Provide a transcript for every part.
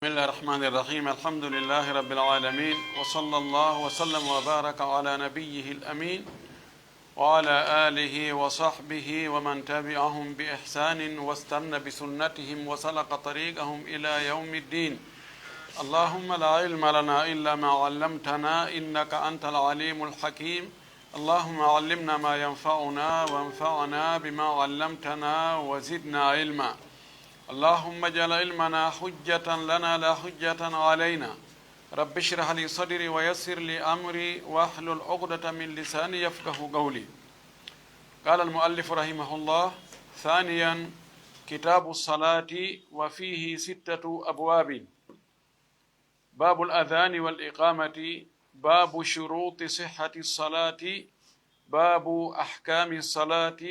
بسم الله الرحمن الرحيم. الحمد لله رب العالمين، وصلى الله وسلم وبارك على نبيه الأمين وعلى آله وصحبه ومن تبعهم بإحسان واستنى بسنتهم وسلك طريقهم إلى يوم الدين. اللهم لا علم لنا إلا ما علمتنا إنك أنت العليم الحكيم. اللهم علمنا ما ينفعنا وانفعنا بما علمتنا وزدنا علما. اللهم اجعل علمنا حجة لنا لا حجة علينا. رب اشرح لي صدري ويسر لي أمري واحلل عقدة من لساني يفقه قولي. قال المؤلف رحمه الله: ثانيا، كتاب الصلاة وفيه 6 أبواب: باب الأذان والإقامة، باب شروط صحة الصلاة، باب أحكام الصلاة،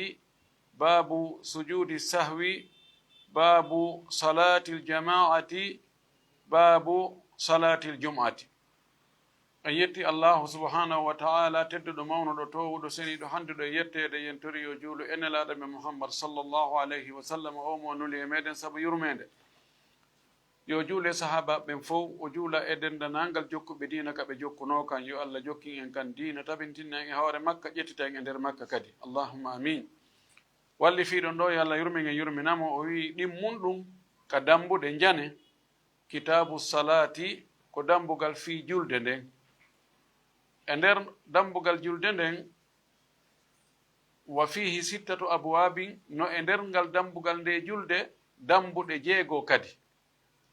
باب سجود السهو، باب صلاة الجماعة، باب صلاة الجمعة. أيتي الله سبحانه وتعالى تدد مونو تو سني دو حند دو يتي دو ينتري يجول ان لا دم محمد صلى الله عليه وسلم او مونولي ميدن سب يرمende yo juule sahaba ben fo o juula eden danangal jokku be diina ka be jokkuno kan yo Allah jokki en kan diina tabintinna en hawre makka jettita en der makka kadi. Allahumma amin. walli fiiɗon ɗo yo Allah yurmingen yurminamo o wi ɗimmun ɗum ka dambude jane kitabu salati ko dambugal fi julde nden. e nder dambugal julde nden wa fihi 6 abwabin, no e nder ngal dambugal nde julde dambuɗe 6 kadi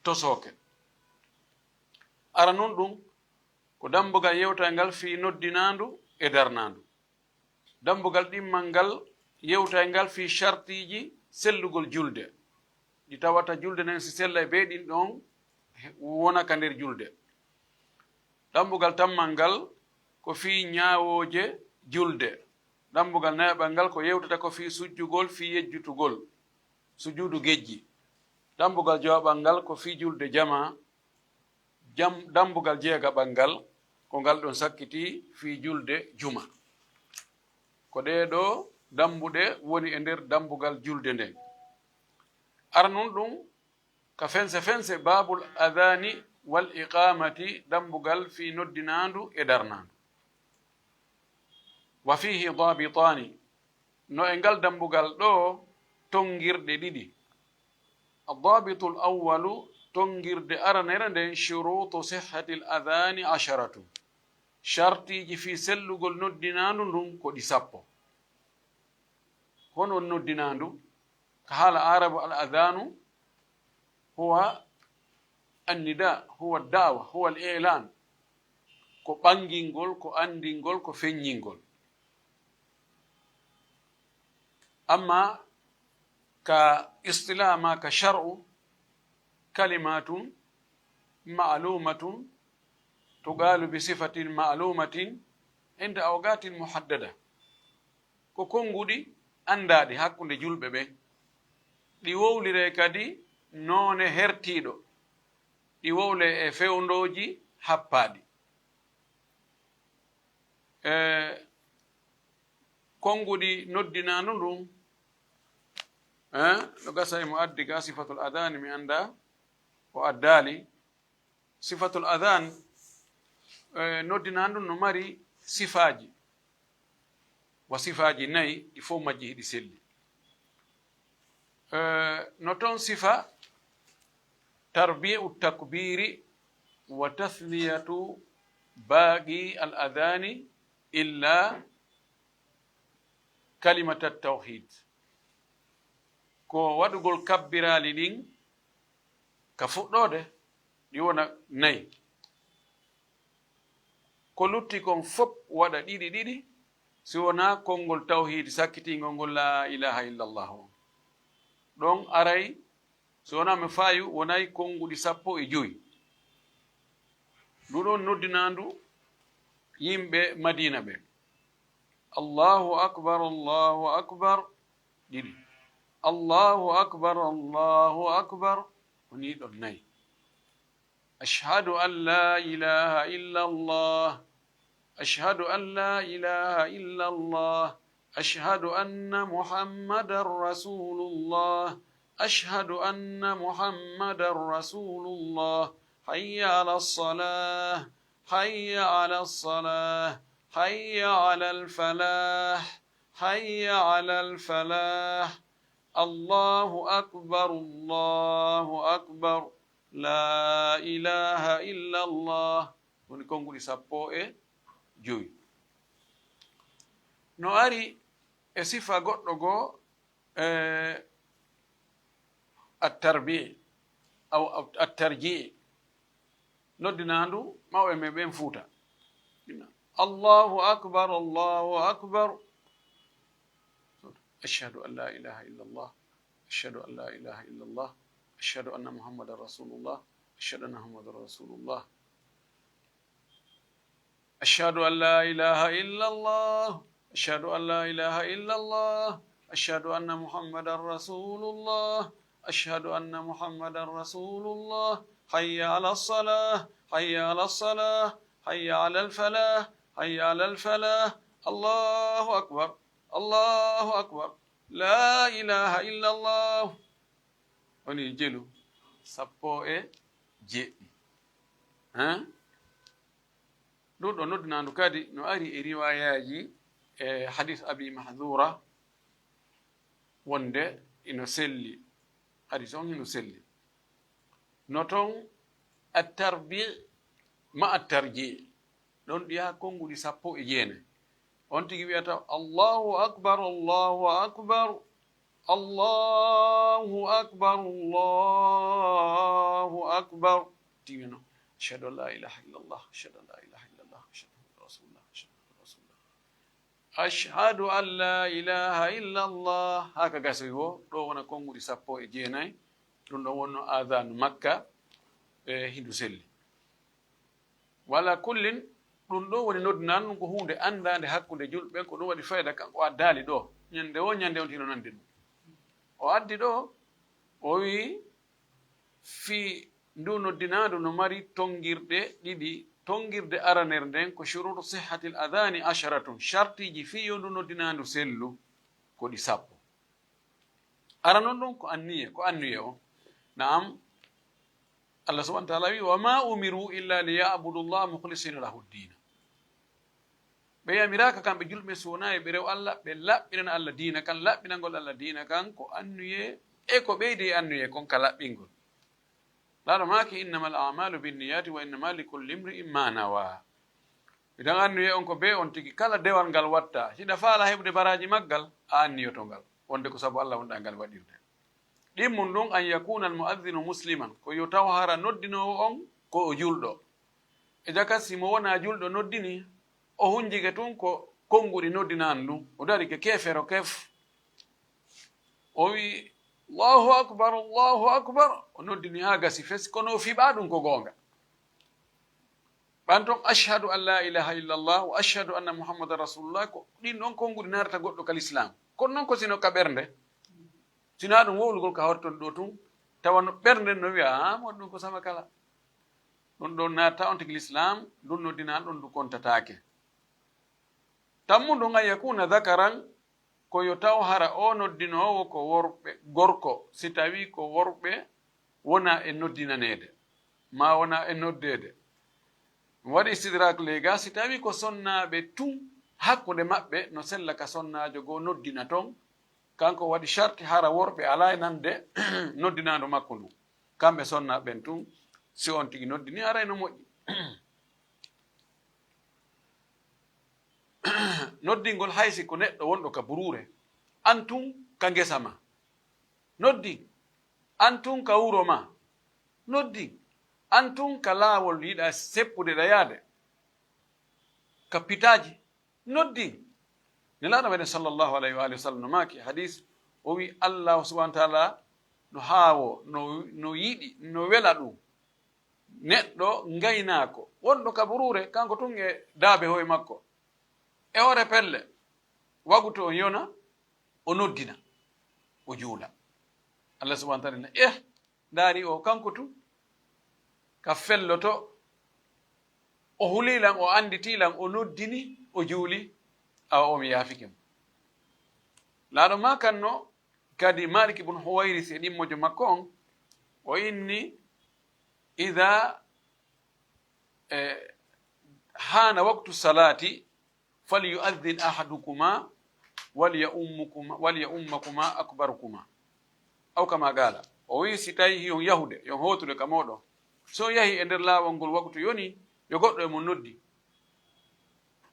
tosoke. ara nun ɗum ko dambugal yewtal ngal fi noddinandu e darnandu. dambugal ɗimmal ngal yewtay ngal fi shartiji sellugol julde ɗi tawata julde nden si sella e be ɗin ɗon wona ka nder julde. dambugal tammal ngal ko fi ñaawoje julde. dambugal nayaɓal ngal ko yewtata ko fi sujjugol, fi yejjutugol, sujudu gejji. dambugal jowaɓal ngal ko fi julde jama. dambugal jeegaɓal ngal ko ngal ɗon sakkiti fi julde juma. ko ɗeɗo dambuɗe woni e nder dambugal julde nden. ara nun ɗum ka fense fense babul adani wal iqamati, dambugal fi noddinandu e darnandu. wa fihi dabitani, no e ngal dambugal ɗo tongirɗe ɗiɗi. الضابط الأول تنجر أرنر nden شروط صحة الأذان 10. شرطي في سلغل نودينانdu ndum ko ɗi 10. hono noddinandu ka haala arabu al adhanu huwa annida, huwa dawa, huwa al i'lan, ko ɓangingol, ko andingol, ko feññingol. amma ka istilah ma ka shar'u kalimatun ma'lumatun tuqalu bi sifatin ma'lumatin inda awqatin muhaddada, ko konguɗi andaɗi hakkunde julɓe ɓen, ɗi wowlire kadi noone hertiɗo, ɗi wowle e fewndoji happaɗi. konguɗi noddinandu ndum no gasa e mo addi ga sifatul adhan mi anda o addali. sifatul adhan noddinandu no mari sifaji, wa sifaji 4 ɗi fof majji hiɗi selli. no toon sifa tarbi'u takbiri wa tathniyatu baqi al adhani illa kalimat at tawhid, ko waɗugol kabbirali ɗin ka fuɗɗode ɗi wona 4, ko lutti kon fof waɗa ɗiɗi ɗiɗi si wona konngol tawhid sakkitingol ngol la ilaha illallah o. ɗon aray so wona mi fayu wonayi konguɗi 15. nduɗon noddinandu yimɓe madina ɓe. allahu akbar, allahu akbar ɗiɗi, allahu akbar, allahu akbar woni ɗon 4. ashhadu an la ilaha illa allah, ashhadu an la ilaha illa allah, ashhadu anna muhammadan rasulullah, أشهد أن محمد رسول الله حي على الصلاة حي على الصلاة حي على الفلاح حي على الفلاح الله أكبر الله أكبر لا إله إلا الله ونكون قولي سابو جوي no ari e sifa goɗɗo goo التربيع أو الترجيع نودناندو ما هو بين فوتا الله أكبر الله أكبر أشهد أن لا إله إلا الله أشهد أن لا إله إلا الله أشهد أن محمد رسول الله أشهد أن محمد رسول الله أشهد أن لا إله إلا الله أشهد أن لا إله إلا الله أشهد أن محمد رسول الله أشهد أن محمد رسول الله حي على الصلاة حي على الصلاة حي على الفلاح حي على الفلاح الله أكبر الله أكبر لا إله إلا الله وني جلو سبو جي ها نود نانو كادي نو أري رواياجي حديث أبي محذورة وند إنو سلي حديث إنو سلي نوتون التربيع مع الترجيع دون ديها كونغو دي سابو إجيني on tigi wiyata Allahu akbar Allahu akbar Allahu akbar Allahu akbar tigino ashhadu an la ilaha illallah ashhadu an la ilaha illallah ashhadu anna rasulullah ashhadu an la ilaha illallah haka gasoyo do wona kongudi sappo e jeenay dum do wonno adhan makka e hindu selli wala kullin ɗum ɗo woni noddinan ɗum ko hunde andade hakkude julɓe ko ɗum waɗi fayda kanko addali ɗo ñande o ñande on tino nande ɗum o addi ɗo o wi fi ndu noddinadu no mari tongirɗe ɗiɗi tongirde araner nden ko shurutu sihhatil adhani asharatun shartiji fiyo ndu noddinandu sellu ko ɗi sappo ara non ɗum ko anniye o naam Allah subhanahu wa ta'ala wi wa ma umiru illa liyabudu llah mukhlisina lahu ddina ɓe yamiraka kamɓe julɓe sonayi ɓe rew Allah ɓe laɓɓinana Allah diina kan laɓɓinangol Allah diina kan ko annuye e ko ɓeydi annuye kon ka laɓɓingol laɗo maki innama al amalu binniyati wa innama likulli imri'in ma nawa idan annuye on ko be on tigi kala dewal ngal watta hiɗa faala heɓde baraji maggal a anniyoto ngal wonde ko sabu Allah wonɗa ngal waɗirde ɗimmum ɗum an yakuna al mu'adhdhinu musliman ko yo taw hara noddinowo on ko o julɗo e jaka simo wona julɗo noddini o hunjike tun ko konngudi noddinan ɗum o dari ke kefero kef o wi allahu akbar allahu akbar o noddini ha gasi fes kono o fiɓa ɗum ko gonga ɓan ton ashhadu an la ilaha illallah wa ashhadu anna muhammadan rasulullah ko ɗin ɗon konngudi narata goɗɗo kal islam kono noon ko sino ka ɓernde sina ɗum wowlugol ka horton ɗo tun tawa no ɓernde no wiya a moɗ ɗum ko sama kala ɗum ɗon natta on tigi l'islam ɗum noddinan ɗon ndu kontatake tammu ɗum an yakuna dhakaran ko yo taw hara o noddinowo ko worɓe gorko si tawi ko worɓe wona e noddinanede ma wona e noddede waɗi istidrak lega si tawi ko sonnaɓe tun hakkude maɓɓe no sella ka sonnajo goo noddina ton kanko waɗi sharti hara worɓe ala e nande noddinado makko ndu kamɓe sonnaɓen tun si on tigi noddini ara no moƴƴi noddingol haysi ko neɗɗo wonɗo ka burure an tun ka ngesa ma noddi an tun ka wuro ma noddi an tun ka laawol yiɗa seppude ɗayade ka pitaji noddi nelaɗo meɗen sallllahu alayhi wa alihi wa sallam no maaki hadis o wi allahu subahana taala no haawo no yiɗi no wela ɗum neɗɗo ngaynako wonɗo ka burure kanko tun e daabe hoye makko e ore pelle wagu to o yona o noddina o juula allah subahana taala daari o kanko tun ka felloto o hulilan o anditilan o noddini o juuli awa omi yaafike mo laaɗo ma kanno kadi Malik ibn Huwairis e ɗimmojo makko on o inni idha hana waqtu salati falyu'adhdhin ahadukuma waliyummakuma akbarukuma aw kama qala o wi si tawi yon yahude yon hotude ka moɗon so yahi e nder laawol ngol waktu yoni yo goɗɗo e mo noddi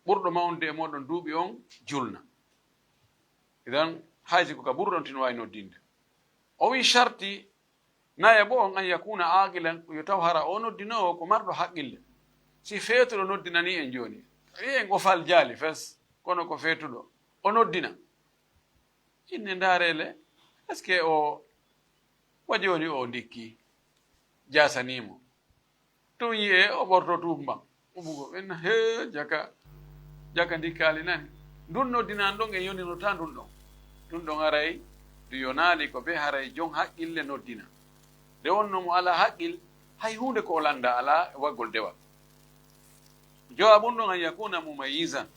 ɓurɗo mawnde e moɗon duuɓi on julna idan haysi ko ka ɓurɗon tino wawi noddinde o wi sharti naya bo on an yakuna aqilan yo taw hara o noddinowo ko marɗo haqqille si feetuɗo noddinani en joni wiyen o fal jaali fes kono ko feetuɗo o noddina inne ndaarele est ce que o waɗi woni o ndikki jasanimo tum yiye o ɓorto tumbam ubugo en he jaka ndikkali nani ndun noddinan ɗon e yoninota ndun ɗon haray du yonali ko be haray jon haqqille noddina nde wonno mo ala haqqil hay hunde ko o landa ala waggol dewal jawabun ɗon an yakuna mumayizan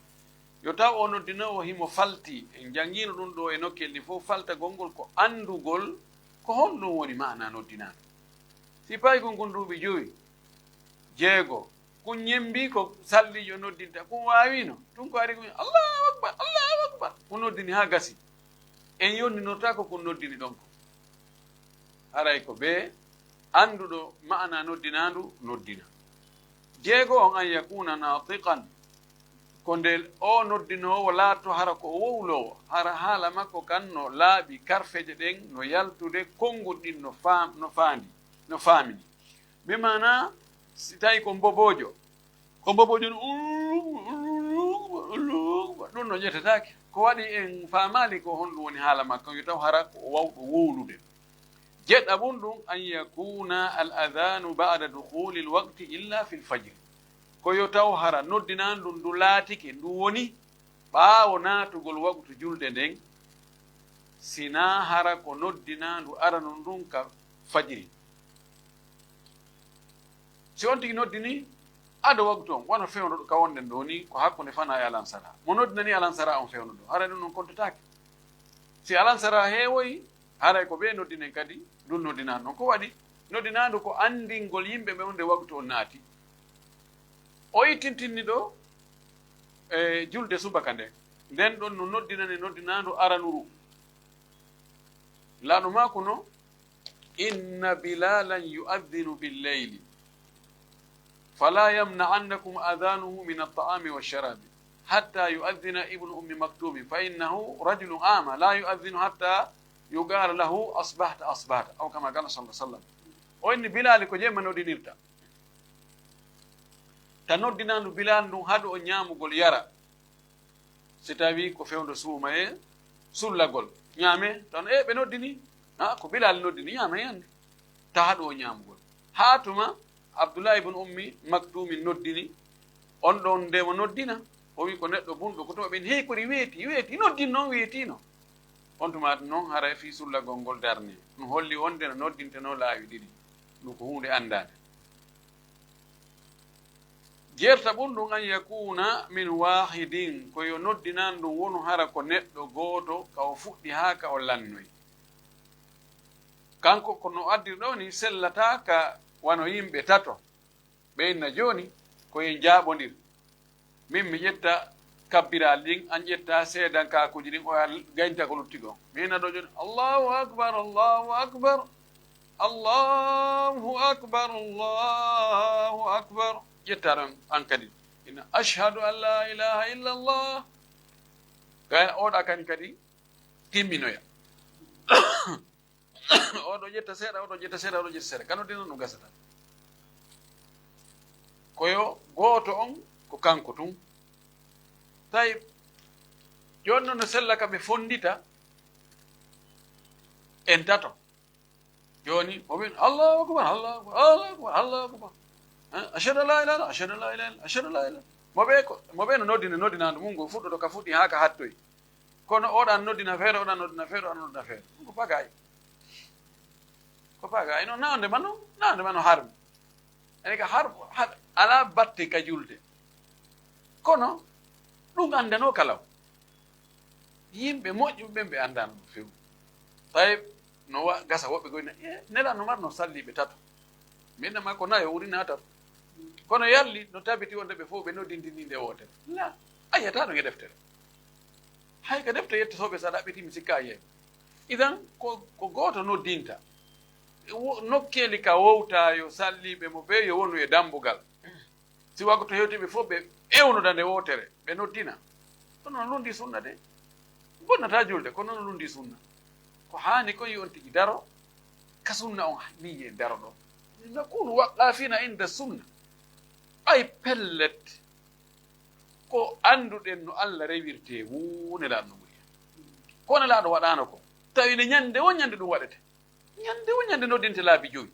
yo taw o noddinowo himo falti en jangino ɗum ɗo e nokkel ɗi fof falta gongol ko andugol ko honɗum woni mana noddinaɗo si paygol ngon duuɓi 5 6 ko ñembi ko sallijo noddinta ko wawino ɗum ko ari ko allahu akbar ko noddini ha gasi en yonninorta ko noddini ɗon ko haray ko ɓe anduɗo mana noddinandu noddina 6 on an yakuna natiqan ko nde o noddinowo laato hara ko wowlowo hara haala makko kan no laaɓi karfeje ɗen no yaltude konngol ɗin no faamini ɓe mana si tawi ko mbobojo ɗum no ƴetetake ko waɗi en faamali ko honɗum woni haala makko yo taw hara ko wawɗo wowlude jeɗɗaɓum ɗum an yakuna al adanu bada dukhuli l waqti illa fi l fajri ko yo taw hara noddinan ɗum ndu laatike ndu woni ɓaawo naatugol waqtu julde nden sina hara ko noddina ndu arano ndun ka fajiri si on tigi noddini ado waqtu on wona fewnoɗo ka wonɗen ɗo ni ko hakkunde fana e alansara mo noddinani alansara on fewno ɗo haray ɗum non kontotake si alansara heewoyi haray ko ɓe noddinen kadi ɗum noddinan noon ko waɗi noddinandu ko andingol yimɓe ɓe onde waqtu on naati o yittintinni ɗo e julde subaka nde nden ɗon no noddinani noddinandu aranuru laaɗo maako no inna bilalan yu'adhinu billeyli fala yamna'annakum adhanuhu min at-ta'ami wash-sharabi hatta yu'adhina ibnu ummi maktumi fa innahu rajulun ama la yu'adhinu hatta yugara lahu asbahta aw kama qala sallallahu alaihi wasallam o inni bilali ko jemma noddinirta ta noddinandu bilal ndun haɗo o ñaamugol yara si tawi ko fewndo suuma e sullagol ñaame tan ɓe noddini ko bilal noddini ñaama yande ta haɗo o ñaamugol haa tuma abdoullah ibne ummi maktumi noddini on ɗon ndemo noddina o wi ko neɗɗo bunɗo ko tuma ɓen hey kori weeti noddin noon weetino on tuma noon hara fi sullagol ngol darne ɗum holli wonde no noddinteno laawi ɗiɗi ɗum ko hunde andade jerta ɓum ɗum an yakuna min wahidin ko yo noddinan ɗum wonu hara ko neɗɗo gooto ka o fuɗɗi haa ka o lannoyi kanko kono addir ɗo ni sellata ka wano yimɓe tato ɓeynna joni koyen jaaɓodir min mi ƴetta kabbiral ɗin an ƴetta seedankakuji ɗin oya gaynta ko luttigon mina ɗo joni allahu akbar allahu akbar allahu akbar allahu akbar ƴetta ɗon an kadi ina ashhadu an la ilaha illa allah gayna oɗa kani kadi timminoya oɗo ƴetta seeɗa oɗo ƴetta seeɗa oɗo ƴetta seeɗa kano dina ɗum gasata koyo gooto on ko kanko tun tawi joni noon no sella ka ɓe fondita en tato joni momin allahu akbar allahu akbar allahu akbar allahu akbar ashhadu an la ilaha illallah ashhadu an la ilaha illallah ashhadu an la ilaha moɓe no noddinandu mum ngo fuɗɗoto ka fuɗɗi haa ka hattoyi kono oɗan noddina feere oɗan noddina feere oɗan noddina feere ɗum ko pagayi noon nawde ma no harmi ene ka har ala batte ka julde kono ɗum andano kalaw yimɓe moƴƴuɓe ɓe andano ɗum fewu طيب no gasa woɓɓe goyna nela no marno salliɓe tato minna ma ko nayo urina tato kono yalli no tabiti wonde ɓe fof ɓe noddindini nde wotere la a yiyata ɗon e deftere hay ko defte yettotoɓe sa ɗaɓɓitimi sikka yeeɓe idan ko goto noddinta nokkeli ka wowta yo salliɓe mo ɓe yo wonu e dambugal si wago to hewtiɓe fof ɓe ewnoda nde wotere ɓe noddina ko noon lundi sunna de bonnata julde ko noon lundi sunna ko hani ko yon tigi daro ka sunna on niye daro ɗo nakunu waqafina inda sunna ay pellet ko anduɗen no Allah rewirte wunelaɗo no ɓuri ko nelaɗo waɗano ko tawi ne ñande wo ñande ɗum waɗete ñande wo ñande noddinte laabi joyi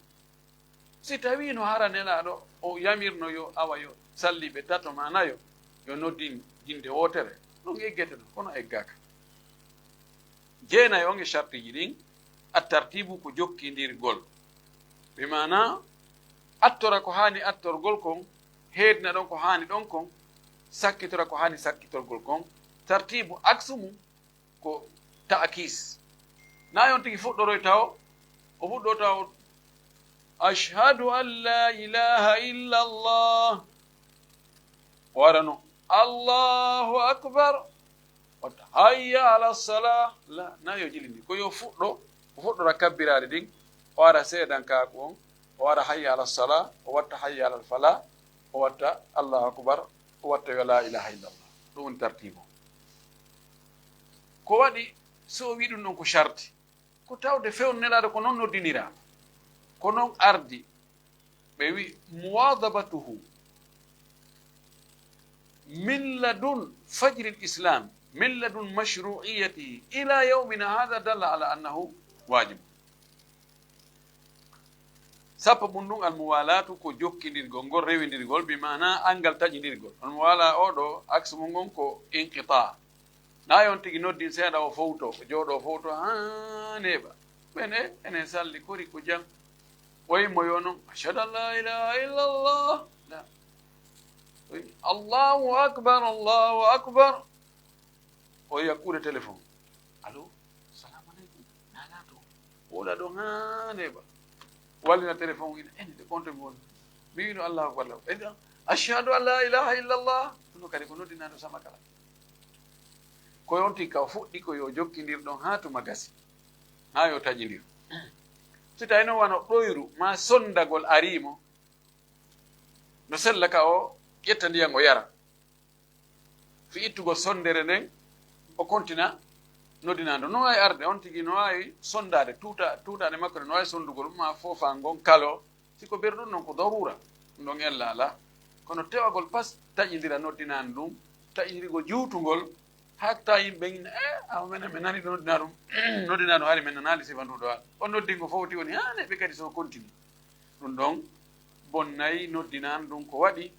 si tawi no hara nelaɗo o yamirno yo awa yo salliɓe tato ma nayo yo noddin jinde wotere ɗum eggete ɗo kono eggaka jeenayi on e chartiji ɗin attartibu ko jokkidirgol ɓe mana attora ko hani attorgol kon heedna ɗon ko hani ɗon kon sakkitora ko hani sakkitorgol kon tartibu aksu mum ko ta'kis na yon tigi fuɗɗoroy taw o fuɗɗo taw ashhadu an la ilaha illa allah warano allahu akbar wata hayya ala salah la na yo jilindi ko yo fuɗɗo o fuɗɗora kabbirade ɗin o wara seedankako on o wara hayya ala salah o watta hayya ala fala o watta allahu akbar o watta yo la ilaha illallah ɗum woni tartibo ko waɗi so wi ɗum ɗon ko charti ko tawde fewnelade ko noon noddinira ko noon ardi ɓe wi muwadabatuhu min ladun fajri l'islam min ladun mashru'iyatihi ila yawmina hada dalla ala annahu wajib sappa mum ɗum almuwalatu ko jokkidirgol ngol rewidirgol bi mana angal taƴidirgol almuwala oɗo axe mum gon ko inqita na yon tigi noddin seeɗa o fowto o jooɗo o fowto ha neɓa ɓene enen salli kori ko jang woyimo yo noon ashhadu an la ilaha illa allah allahu akbar o yakkude téléphone allo salamu aleykum nana to woɗa ɗo ha neɓa wallina téléphone ina ene de compte mi woni mi wino allahu akbar law ashhadu an la ilaha illa allah ɗuno kadi ko noddinaɗo sama kala ko yonti ka fuɗɗi ko yo jokkidir ɗon ha tuma gasi ha yo taƴidir so tawi noon wano ɗoyru ma sondagol arimo no sella ka o ƴetta ndiyan o yara fi ittugol sondere nden o kontina noddinado no wawi arde on tigui no wawi sondade tuutade makko de no wawi sondugol ma foofa gon kalo siko ɓerɗum noon ko darura ɗum ɗon ella ala kono tewagol pas taƴidira noddinani ɗum taƴidirgol juutugol hatta yimɓe ina awa menen mi nani ɗo noddina ɗum noddina ɗum haali men nanali sifantuɗo haala on noddingo fowti woni ha neɓe kadi so continue ɗum ɗon bonnayi noddinan ɗum ko waɗi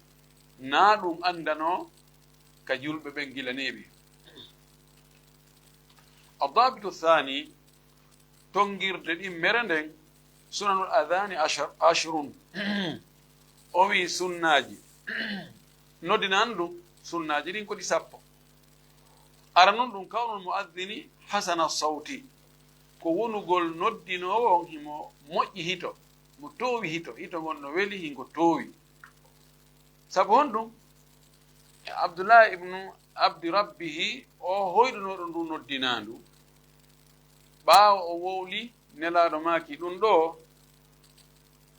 na ɗum andano ka julɓe ɓen gila neɓi addabitu thani tongirde ɗin mere nden sunanul adhani ashrun o wi sunnaji noddinan ɗum sunnaji ɗin ko ɗi sappo ara noon ɗum kawnol muaddini hasana sawti ko wonugol noddinowo on himo moƴƴi hito mo toowi hito ngon no weli hingo toowi sabu hon ɗum abdoullahi ibnu abdi rabbihi o hoyɗunoɗo ndu noddinandu ɓaawa o wowli nelaɗo maaki ɗum ɗo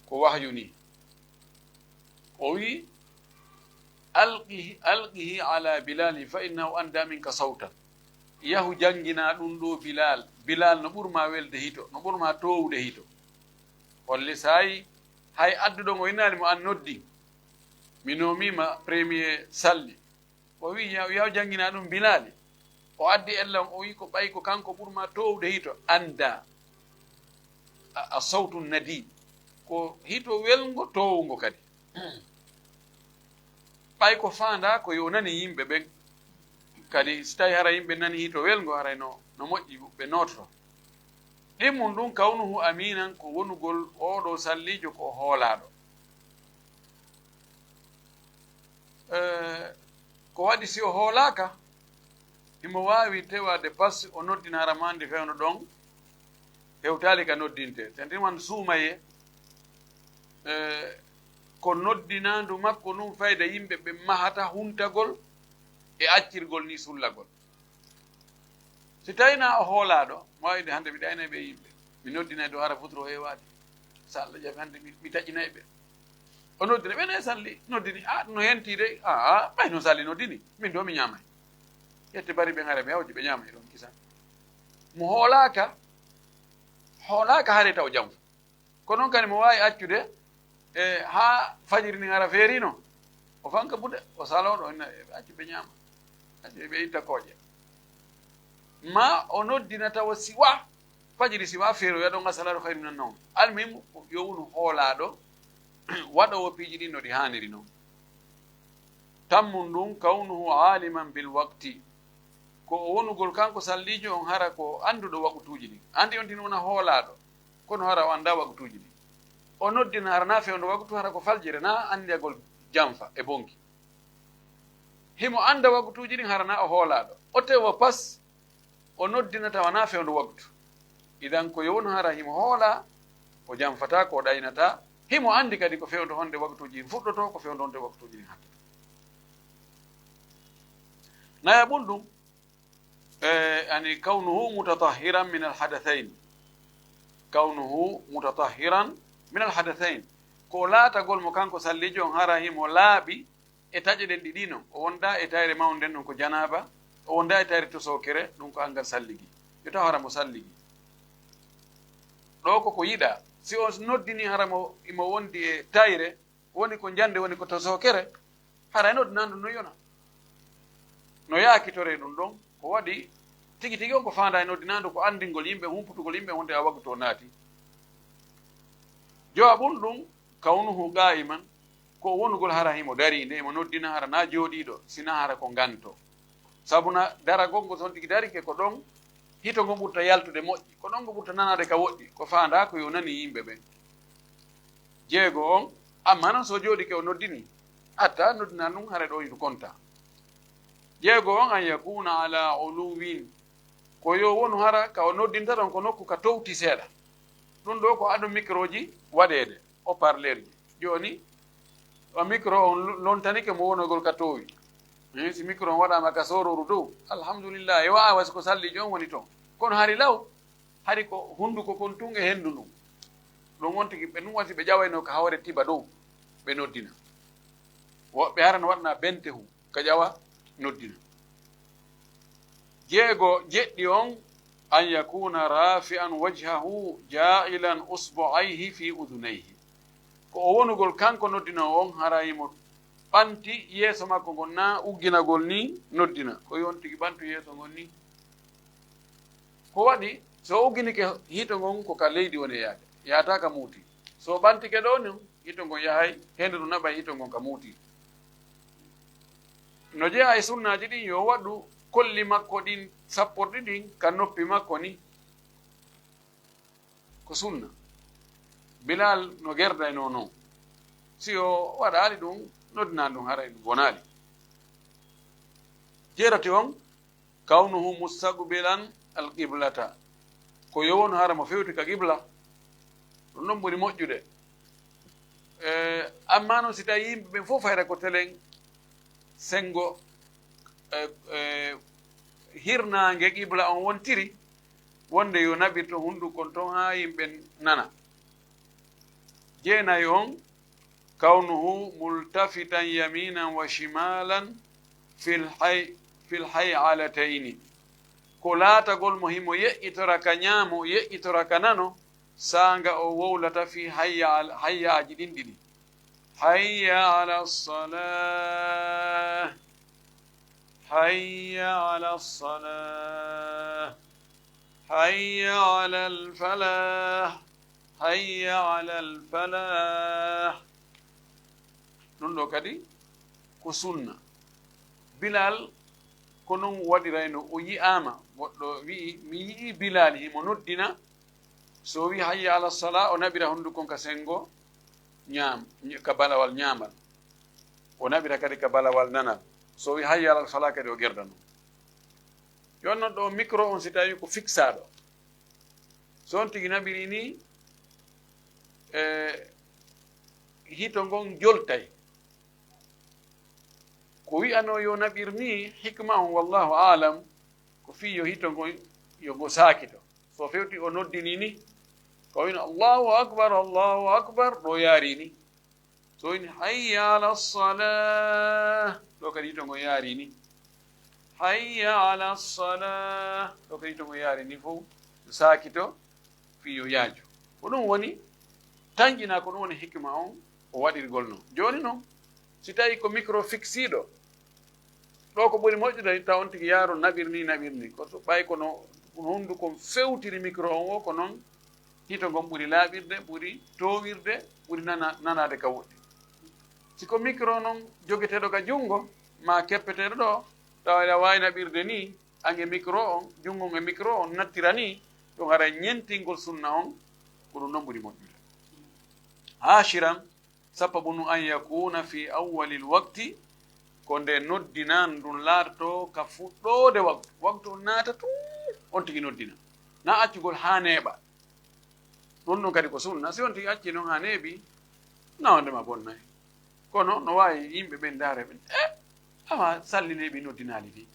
ko wahyu ni o wi alqihi ala bilali fa innahu anda minka sawtan yahu jangina ɗum ɗo bilal no ɓurma welde hito no ɓurma towude hito holle sayi hay adduɗon o innali mo an noddi mi nomima premier salli o wi yahu jangina ɗum bilali o addi ellan o wi ko ɓay ko kanko ɓurma towude hito anda a sawtu nadi ko hito welgo towugo kadi ɓay ko fanda ko yo nani yimɓe ɓen kadi so tawi hara yimɓe nani hito welgo haray no moƴƴi ɓe nototo ɗimmum ɗum kawnuhu aminan ko wonugol oɗo sallijo ko hoolaɗo ko waɗi si o hoolaka imo wawi tewade pas o noddina haramande fewno ɗon hewtali ka noddinte tanti man suumaye ko noddinandu makko num fayda yimɓe ɓe mahata huntagol e accirgol ni sullagol si tawina o hoolaɗo mawide hande mi ɗayna ɓe yimɓe mi noddinay do hara futuro hewade so Allah jaɓi hande mi taƴinayi ɓe o noddina ɓene salli noddini no henti de ɓay no salli noddini min do mi ñamay yette bari ɓe gara ɓe hawji ɓe ñamay ɗon kisan mo hoolaka haare taw jam ko noon kadi mo wawi accude ha fajiri ni gara feerino o fanka buɗe o saloɗo accu ɓe ñama accu ɓe itta kooƴe ma o noddina tawa siwa fajiri siwa feero yaɗo nga salatu hayru nan noon almuhim yo wonu hoolaɗo waɗowo piiji ɗin no ɗi haniri noon tammum ɗum kawnuhu aliman bil waqti ko o wonugol kanko sallijo on hara ko anduɗo waɓutuji ɗi andi on tin wona hoolaɗo kono hara o anda waɓutuji ɗi o noddina hara na fewndo waɓutu hara ko faljire na andiyagol jamfa e bonki himo anda waɓutuji ɗin hara na o hoolaɗo o tewo pas o noddina tawa na fewndo waɓutu idan ko yowno hara himo hoola o jamfata ko o ɗaynata himo andi kadi ko fewndo honde waɓutuji ɗin fuɗɗoto ko fewndo honde waɓutuji ɗin hatta naya ɓun ɗum يعني كونه متطهرا من الحدثين كونه متطهرا من الحدثين ko laata gol mo kanko sallijo on hara himo laaɓi e taƴe ɗen ɗiɗino o wonda e tayre mawden ɗum ko janaba o wonda e tayre to sokere ɗum ko angal salligi yo taw hara mo salligi ɗo koko yiɗa si on noddini hara imo wondi e tayre woni ko jande woni ko to sokere hara e noddinandu no yona no yaakitore ɗum ɗon ko waɗi tigi tigi on ko fanda e noddinandu ko andingol yimɓe humputugol yimɓe wonde a waggu to naati jawabun ɗum kawnuhu qa'iman ko wonugol hara himo dari nde mo noddina hara na jooɗiɗo sina hara ko ganto sabuna daragol ngo son tigi darike ko ɗon hito ngo ɓurta yaltude moƴƴi ko ɗon ngo ɓurta nanade ka woɗɗi ko fanda ko yo nani yimɓe ɓen jeego on amma noon so jooɗike o noddini hatta noddina ɗum hara ɗo yitu konta jeego on an yakuna ala uluwin ko yo wonu hara ka o noddinta ɗon ko nokku ka towti seeɗa ɗum ɗo ko aɗo micro ji waɗede o parleur ji joni o micro on lontanike mo wonogol ka towi si micro on waɗama ka sororu dow alhamdulillah e wawa siko sallijo on woni toon kono hari law hari ko hunduko kon tun e hendu ndum ɗum won tigi ɓe ɗum wati ɓe ƴawayno ko hawre tiba dow ɓe noddina woɓɓe hara no waɗna bente hu ka ƴawa noddina jeego jeɗɗi on an yakuna rafi'an wajhahu ja'ilan usbu'ayhi fi udunayhi ko o wonugol kanko noddinowo on harayimo ɓanti yeeso makko ngon na ugginagol ni noddina ko yon tigi ɓantu yeeso ngon ni ko waɗi so ugginike hito ngon ko ka leydi woni yaade yahata ka muuti so ɓantike ɗo ni hito ngon yahay hendu ɗum naɓay hito ngon ka muuti no jeeya e sunnaji ɗin yo waɗu kolli makko ɗin sapporɗi ɗin ka noppi makko ni ko sunna bilal no gerdayno noon si o waɗali ɗum noddinani ɗum hara ɗum bonali jeerati on kawnuhu mustaqbilan alqiblata ko yowonu hara mo fewti ka qibla ɗum ɗon ɓuri moƴƴude amma noon si tawi yimɓe ɓen fof hayra ko telen sengo hirnange qibla on wontiri wonde yo naɓirto hundukon ton ha yimɓe nana jeenayi on kawnuhu multafitan yaminan wa shimalan fil hay'alatayni ko laatagol mo himo yeƴƴitora ka ñaamo yeƴƴitora ka nano sanga o wowlata fi hayyaji ɗin ɗiɗi hayya ala salah hayya ala salah hayya ala alfalah hayya ala alfalah ɗum ɗo kadi ko sunna bilal ko noon waɗirayno o yi'ama goɗɗo wi'i mi yi'i bilal himo noddina so wi hayya ala sala o naɓira hondukon ka sengo ka balawal ñamal o naɓira kadi ka balawal nanal so wi hayya ala sala kadi o gerdano yon noon ɗo micro on si tawi ko fixaɗo so on tigi nabiri ni hito ngon joltay ko wi'ano yo nabir ni hikma on wallahu alam ko fi yo hito ngon yo go sakito so fewti o noddini ni ko wina allahu akbar ɗo yaari ni so wini hayya ala salah ɗo kadi hito ngon yaari ni hayya ala salah ɗo kadi hito ngon yaari ni fof sakito fi yo yaaju ko ɗum woni tanjina ko ɗum woni hikma on o waɗirgol noon joni noon si tawi ko micro fixiɗo ɗo ko ɓuri moƴƴude taw on tigi yaaro naɓirni ko so ɓay kono hunduko fewtiri micro on o ko noon hito ngon ɓuri laaɓirde ɓuri towirde ɓuri nanade ka woɗɗi siko micro noon jogueteɗo ka junngo ma keppeteɗo ɗo tawa aɗa wawi naɓirde ni ange micro on junngon e micro on nattira ni ɗum hara ñentingol sunna on ko ɗum noon ɓuri moƴƴude hashiran sababu nu an yakuna fi awwalil waqti ko nde noddinan ɗum laatoto ka fuɗɗode waktu on naata tum on tigi noddina na accugol ha neeɓa ɗum ɗum kadi ko sunna si on tigi acci noon ha neeɓi nawandema bonnayi kono no wawi yimɓe ɓen ndaare ɓen awa sallineɓi noddinali ni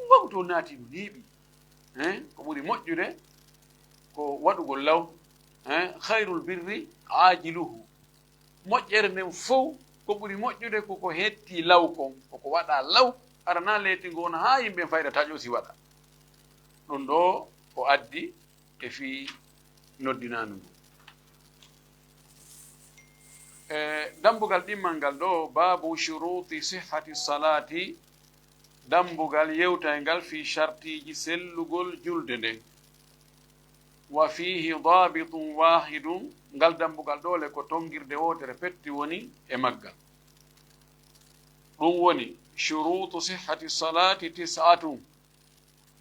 waktu on naati no neeɓi ko ɓuri moƴƴude ko waɗugol law hayrul birri ajiluhu moƴƴere nden fof ko ɓuri moƴƴude koko hetti law kon koko waɗa law arana leytingo on ha yimɓe fayda taƴosi waɗa ɗum ɗo o addi e fi noddinanu ndu dambugal ɗimmal ngal ɗo babu shuruti sihhati salati dambugal yewtay ngal fi shartiji sellugol julde nden wa fihi dabitun wahidun ngal dambugal ɗole ko tongirde wotere petti woni e maggal ɗum woni shurutu sihhati salati tis'atun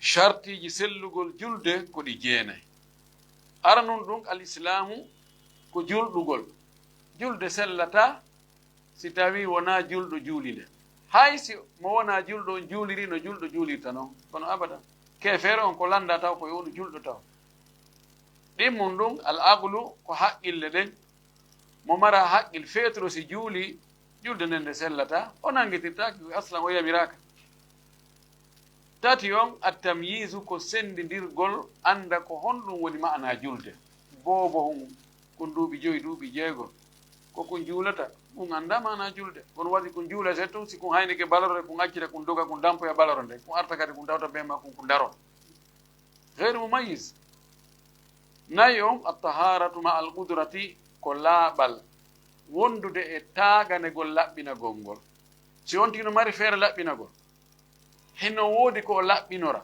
shartiji sellugol julde ko ɗi jeenayi ara nun ɗum alislamu ko julɗugol julde sellata si tawi wona julɗo juulide hay si mo wona julɗo on juuliri no julɗo juulirta noon kono abada kefere on ko landa taw koye woni julɗo taw ɗimmum ɗum al aqlu ko haqqille ɗen mo mara haqqil feetoro si juuli julde nden nde sellata o nangitirtaki aslan o yamiraka tati on attamyisu ko sendidirgol anda ko honɗum woni ma'ana julde boobo hum kon duuɓi joyi duuɓi jeegol kokon juulata ɗum anda mana julde kono waɗi kon juulete tum si kon haynike balorode kon accita kon doga kon dampoya baloro nde kon arta kadi kon dawta be ma kon ko daron geyre mumayis nayi on attaharatu ma al qudrati ko laaɓal wondude e taaganegol laɓɓinagol ngol si on tigi no mari feere laɓɓinagol hino woodi ko o laɓɓinora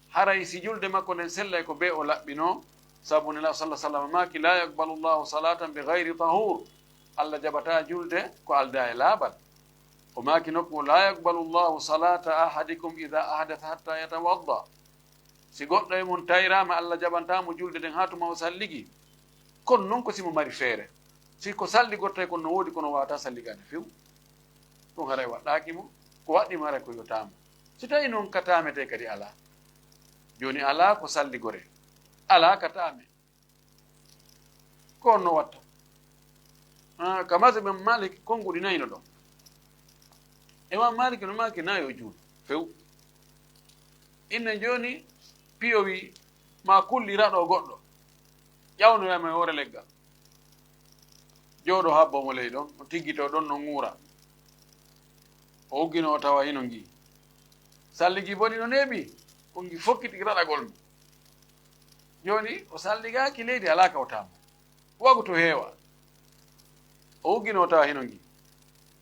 haray si julde makko nden sellay ko be o laɓɓino sabu nela sallah sallam maki la yaqbalu llahu salatan bi gayri tahur allah jaɓata julde ko alda e laaɓal o maki nokku la yaqbalu llahu salata ahadikum ida ahdatha hatta yatawadda si goɗɗo e mum tayrama allah jaɓantamo julde nden ha tuma o salligi kono noon ko simo mari feere si ko salligortay kono no woodi kono wawata salligade few ɗum haray waɗɗakimo ko waɗɗimo haray ko yotamo si tawi noon ka tamete kadi ala joni ala ko salligore ala ka tame ko on no watta ka masabe malik konguɗi nayino ɗon imam malik no maki nayo juul few inne joni piyo wi ma kulliraɗo goɗɗo ƴawnoyama e hoore leggal jooɗo habbomo ley ɗon o tiggito ɗon no ŋuura o uggino o tawa hino ngi salligi boni no neeɓi ko ngi fokkiti raɗagol mum joni o salligaki leydi ala kawtamo wagu to heewa o uggino o tawa hino ngi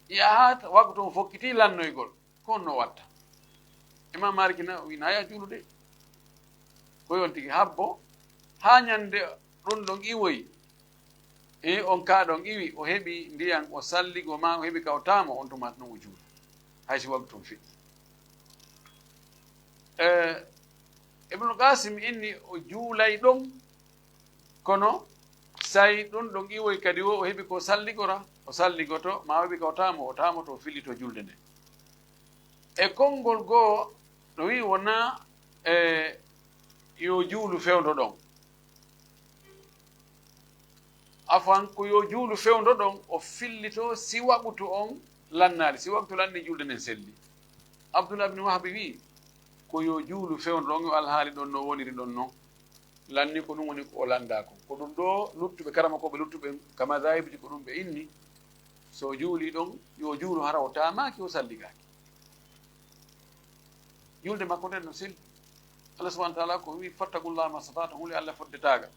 yahat wagu to o fokkiti lannoygol ko on no watta imam maliki na wi naya juulude koyon tigi habbo ha ñande ɗum ɗon iwoyi on kaɗon iwi o heɓi ndiyan o salligo ma o heɓi kawtamo on tuma ɗum o juula haysi wagu tum fiɗɗi ibnu qasim inni o juulay ɗon kono sayi ɗum ɗon iwoy kadi o heɓi ko salligora o salligoto ma o heɓi kawtamo o tamoto o fillito julde nde e konngol goo no wi wona yo juulu fewdo ɗon afan ko yo juulu fewndo ɗon o fillito si waɓutu on lannaali si waktu lanni julde nden selli abdoullah ibne wahbi wi ko yo juulu fewndo ɗon yo alhaali ɗon no woniri ɗon noon lanni ko ɗum woni o landa ko ɗum ɗo luttuɓe karama koɓe luttuɓe kama dayibji ko ɗum ɓe inni so juuli ɗon yo juulu hara o tamaki o salligaki julde makko nden no selli Allah subhanahu wa ta'ala ko wi fattakullah ma stata'tum huli Allah foddetaga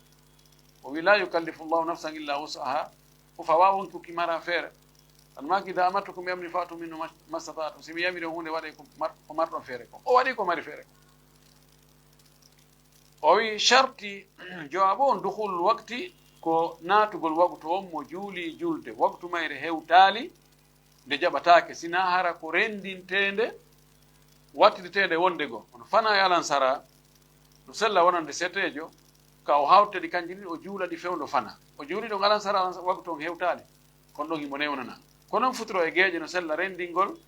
o wi la yukallifu llahu nafsan illa wus'aha ko fawa wonko kimara feere tan maki da amartukum bi amri fatu minhu ma stata'tum simi yamiri hunde waɗe ko marɗon feere ko o waɗi ko mari feere ko o wi sharti jawabo on duhul wakti ko naatugol waktu on mo juuli julde waktu mayre hewtaali nde jaɓatake sina hara ko rendintende wattititede wonde goo ono fana e alansara no sella wonande setejo ka o hawteɗi kanji ɗi o juula ɗi fewndo fana o juuli ɗon alansara waktu on hewtaali kono ɗon himo newnana ko noon futuro e geeƴe no sella rendingol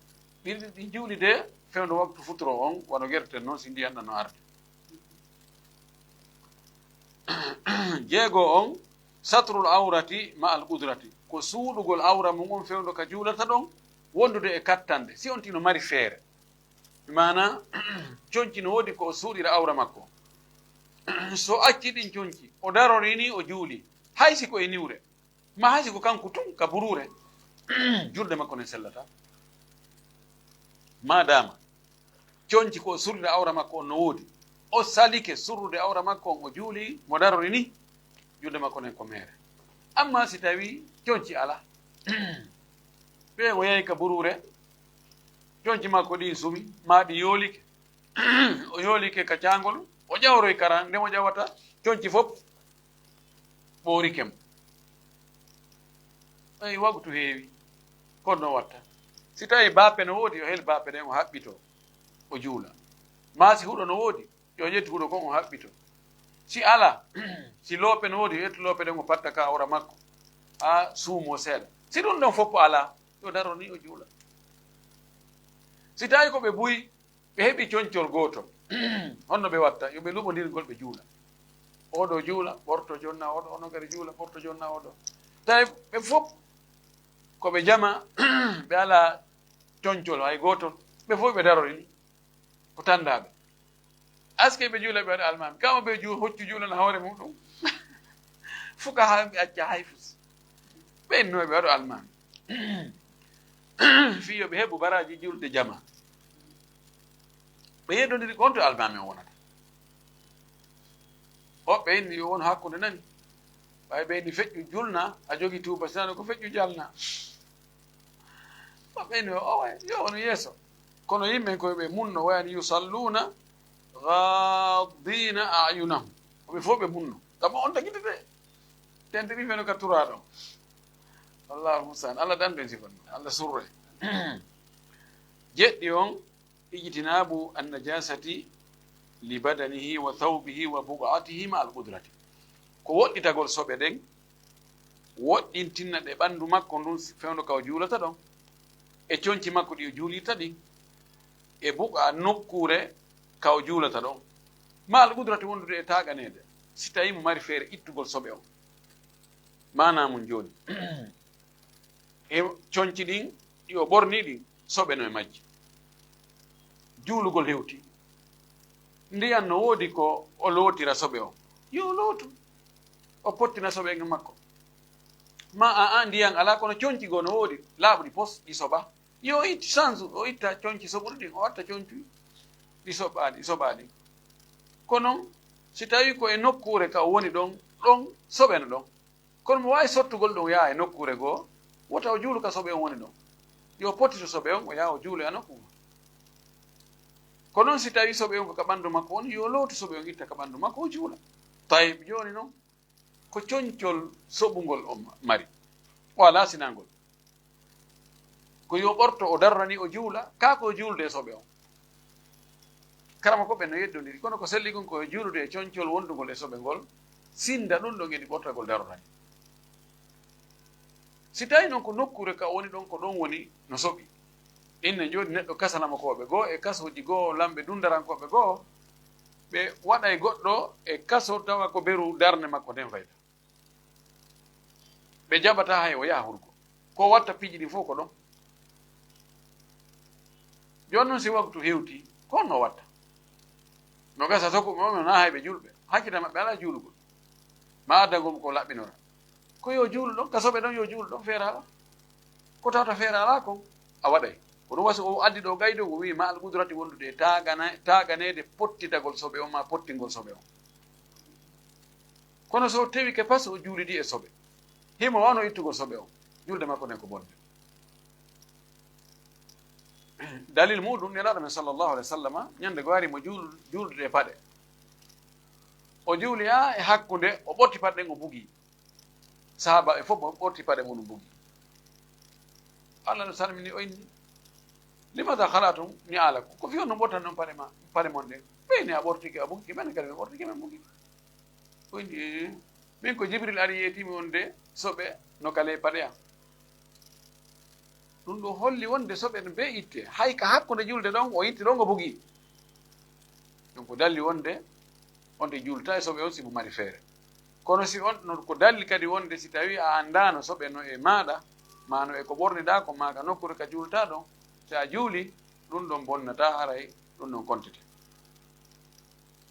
ɗi juuli de fewndo waktu futuro on wano guerten noon si ndiyanɗa no arde jeego on satrul awrati ma al qudrati ko suuɗugol awra mum on fewndo ka juulata ɗon wondude e kattande si on tino mari feere mana coñci no woodi ko o suuɗira awra makko so acci ɗin coñci o darorini o juuli haysi ko e niwre ma haysi ko kanko tun ka burure julde makko ne sellata madama coñci ko o surrira awra makko on no woodi o salike surrude awra makko on o juuli mo darorini julde makko nen ko mere amma si tawi coñci ala ɓe o yehi ka burure coñci makko ɗi sumi ma ɗi yoolike o yoolike ka cangol o ƴawroy karan nde mo ƴawata coñci fof ɓoorikem eyi wagtu heewi kono no watta si tawi bappe no woodi yo hel bappe ɗen o haɓɓito o juula ma si huɗo no woodi yo ƴetti huɗo kon o haɓɓito si ala si loope no woodi yo ƴetti loope ɗen o patta ka awra makko ha suumo seeɗa si ɗum ɗon fof ala yo daro ni o juula si tawi ko ɓe buyi ɓe heɓi coñcol gootol honno ɓe watta yo ɓe luɓodirgol ɓe juula oɗo juula ɓorto jonna oɗo ono gari juula ɓorto jonna oɗo tawi ɓe fof koɓe jama ɓe ala coñcol hay gootol ɓe fof ɓe darorini ko tandaɓe aske ɓe juula ɓe waɗa almami kama ɓe hoccu juulana hoore muɗum fuka ha ɓe acca hay fus ɓe innoɓe ɓe waɗo almami fiyo ɓe heɓu baraji julde jama ɓe yeddodiri ko honto almami o wonata hoɓɓe inni yo won hakkude nani ɓay ɓe inni feƴƴu julna a jogi tuuba sinano ko feƴƴu jalna hoɓɓe inni o way yo ono yeeso kono yimɓen koye ɓe munno wayani yusalluna gaddina ayunahum oɓe fof ɓe munno gam on tagitete tentiri feno ka turaɗo allahu mustan allah dandu en sifan allah surre jeɗɗi on ijtinabu annajasati li badanihi wa thawbihi wa buqatihi ma al qudrati ko woɗɗitagol soɓe ɗen woɗɗintinna ɗe ɓandu makko ndun fewndo ka o juulata ɗon e coñci makko ɗi o juulirta ɗi e buqa nokkure ka o juulata ɗon ma al qudrati wondude e taganede si tawi mo mari feere ittugol soɓe on manamum joni e coñci ɗin ɗi o ɓorni ɗin soɓe no e majji juulugol hewti ndiyan no woodi ko o lootira soɓe on yo lootu o pottina soɓe en makko ma a ndiyan ala kono coñci goo no woodi laaɓuɗi pos ɗi soɓa yo it change o itta coñci soɓuɗi ɗin o watta coñci ɗi soɓaɗi kono si tawi ko e nokkure ka o woni ɗon soɓeno ɗon kono mo wawi sottugol ɗum yaha e nokkure goo wota o juulu ka soɓe on woni ɗon yo pottito soɓe on o yaha o juulo e nokkure ko noon si tawi soɓe on ko ka ɓanndu makko woni yo lootu soɓe on itta ka ɓanndu makko o juula tawi jooni noon ko coñcol soɓugol o mari o ala sinangol ko yo ɓorto o darrani o juula ka ko juulde e soɓe on karama ko ɓe no yeddodiri kono ko selli gon koye juulude e coñcol wondugol e soɓe ngol sinda ɗum ɗon eɗi ɓortagol darorani si tawi noon ko nokkure ka woni ɗon ko ɗon woni no soɓi inne joni neɗɗo kasanama koɓe goo e kasoji goo lamɓe dundarankoɓe goo ɓe waɗa e goɗɗo e kaso tawa ko beru darde makko nden fayta ɓe jaɓata hay o yaha hurgo ko watta piiji ɗi fof ko ɗon joni noon si waktu hewti ko honno watta no gasa tokkuɓe maɓɓe na hay ɓe julɓe hakkita maɓɓe ala juulugol ma addagol ko laɓɓinora ko yo juulu ɗon gasoɓe ɗon yo juulu ɗon feere ala ko tawta feere ala kon a waɗay ko ɗum wasi o addi ɗo gaydo o wi ma alqudrati wondude e taganede pottitagol soɓe on ma pottingol soɓe on kono so tewi ke pas o juulidi e soɓe himo wano ittugol soɓe on julde makko nden ko bonde dalil muɗum nelaɗo men sallllahu alih w sallam ñande go warimo juuldude e paɗe o juuli ha e hakkude o ɓotti paɗe ɗen o bugi sahaba e fof o ɓotti paɗe muɗum bugi allah no salmini o inni limata halatum ni ala ko fi on no ɓottan ɗon paɗe mon ɗen ɓeyni a ɓortiki a bugi ɓene kadi min ɓortiki men bugi o inni min ko jibril ari yeytimi on de soɓe no kale paɗe am ɗum ɗo holli wonde soɓe no be itte hay ka hakkude julde ɗon o itti ɗon o bugi ɗum ko dalli wonde onde julta e soɓe on simo mari feere kono si on no ko dalli kadi wonde si tawi a andano soɓe no e maɗa mano e ko ɓorniɗa ko maga nokkure ka julta ɗon si a juuli ɗum ɗon bonnata haray ɗum ɗon kontete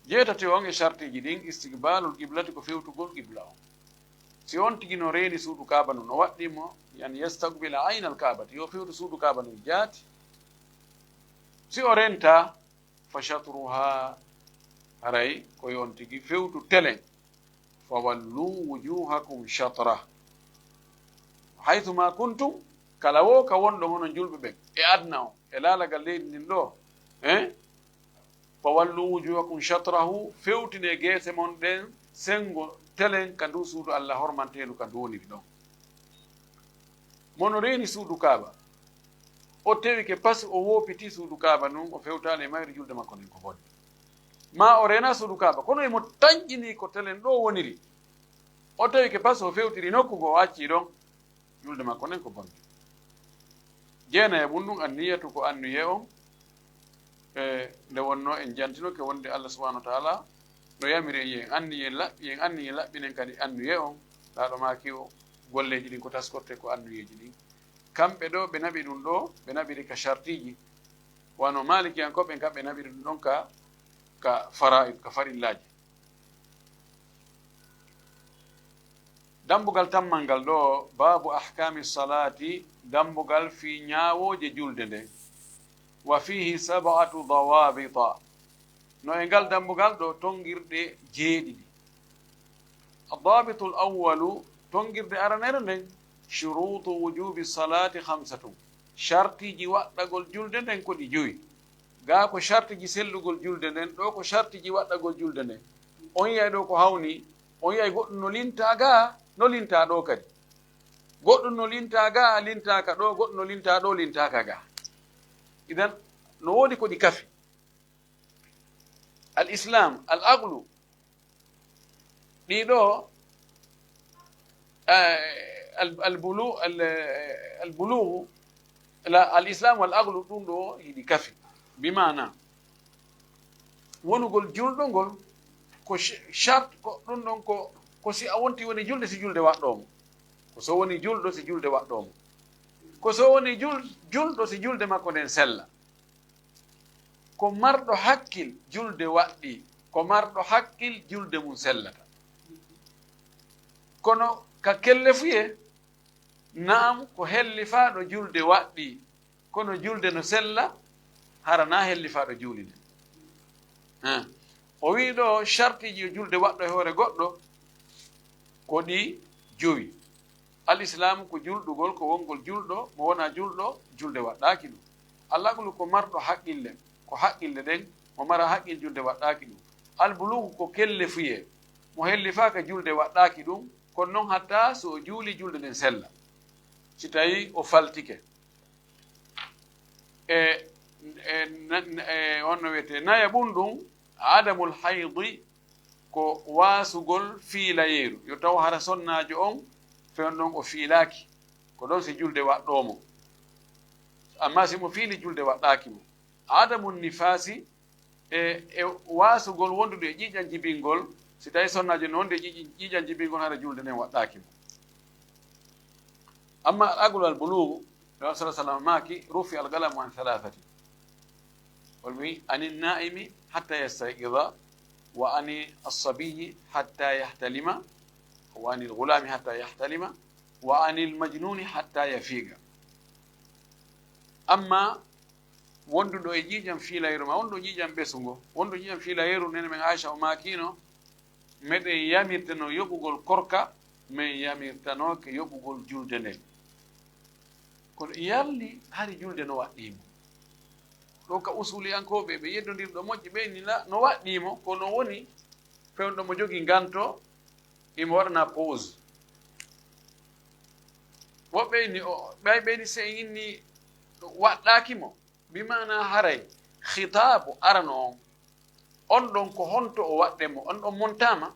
jeetati on e chartiji ɗin istigbalul qiblati ko fewtugol qibla on si on tigi no reeni suudu kaaba no waɗɗimo yan yastaqbila aynal kaabati yo fewtu suudu kaaba no jaati si o renta fa chatruha haray koye on tigi fewtu telen fa wallu wujuhakum chatra haythuma kuntum kala wo ka wonɗo hono julɓe ɓen e adna o e laalagal leydi ndin ɗo fa wallu wujuhakum chatrahu fewtine geese mon ɗen sengo telen ka ndu suudu allah hormantelu ka ndu woniri ɗon mono reeni suudu kaaba o tewi ke pas o woopiti suudu kaaba nun o fewtani e mayri julde makko nden ko bonde ma o rena suudu kaaba kono emo tañƴini ko telen ɗo woniri o tawi ke pas o fewtiri nokkugo o acci ɗon julde makko nden ko bonde jeena e mum ɗum anniyatu ko annuye on nde wonno en jantinoke wonde allah subahanahu wa taala no yamiri yen anni yen laɓɓinen kadi annuye on laaɗo maki o golleji ɗin ko taskorte ko annuyeji ɗin kamɓe ɗo ɓe naɓi ɗum ɗo ɓe naɓiri ka chartiji wano maliki en koɓen kam ɓe naɓiri ɗum ɗon ka fara'id ka farillaji dambugal tammal ngal ɗo babu ahkami salati dambugal fi ñawoje julde nde wa fihi sab'atu dawabita no e ngal dambugal ɗo tongirɗe jeeɗiɗi adabitu l awalu tongirde aranere nden shurutu wujubi salati hamsatum chartiji waɗɗagol julde nden ko ɗi joyi ga ko chartiji sellugol julde nden ɗo ko chartiji waɗɗagol julde nden on yiyay ɗo ko hawni on yiyay goɗɗum no linta ga no linta ɗo kadi goɗɗum no linta ga lintaka ɗo goɗɗum no linta ɗo lintaka ga idan no woodi ko ɗi kafi al islam al aqlu ɗiɗo albulugu al islam wal aqlu ɗum ɗo hiɗi kafi bimana wonugol julɗo ngol ko charte ko ɗum ɗon ko si a wonti woni julde si julde waɗɗomo ko so woni julɗo si julde waɗɗomo ko so woni julɗo si julde makko nden sella ko marɗo hakkil julde waɗɗi ko marɗo hakkil julde mum sellata kono ka kelle fuye naam ko hellifaɗo julde waɗɗi kono julde no sella harana hellifaɗo juuli nde o wi ɗo chartiji julde waɗɗo e hoore goɗɗo ko ɗi jowi al islamu ko julɗugol ko wongol julɗo mo wona julɗo julde waɗɗaki ɗum allahgolu ko marɗo haqqille ko haqqille ɗen mo mara haqqil julde waɗɗaki ɗum albulugu ko kelle fuye mo hellifaka julde waɗɗaki ɗum kono noon hatta so o juuli julde nden sella si tawi o faltike wonno wiyete naya ɓum ɗum adamul haydi ko wasugol fiilayeeru yo taw hara sonnajo on fewn ɗon o fiilaki ko ɗon si julde waɗɗomo amma simo fiili julde waɗɗaki mo adamu nifasi e wasugol wondude e ƴiƴan jibingol si tawi sonnajo no wonde ƴiƴan jibingol hara julde nden waɗɗaki mo أما أقول البلوغ الرسول صلى الله عليه وسلم ماكي رفع القلم عن ثلاثة والمي عن النائم حتى يستيقظ وعن الصبي حتى يحتلم وعن الغلام حتى يحتلم وعن المجنون حتى يفيق أما wondu do e jijam filayru ma wondo jijam besugo wondo jijam filayru nene men Aisha o makino mede yamirtano yobugol korka men yamirtano ke yobugol julde nden kono yalli hari julde no waddimo do ka usuli ankobe be yeddodirdo mojje be ni la no waddimo kono woni fewndo mo jogi ganto imo wadana pause wobbe ni o bay ni se inni waddaki mo bimana haray khitabu arano on don ko honto o wadde mo on don montama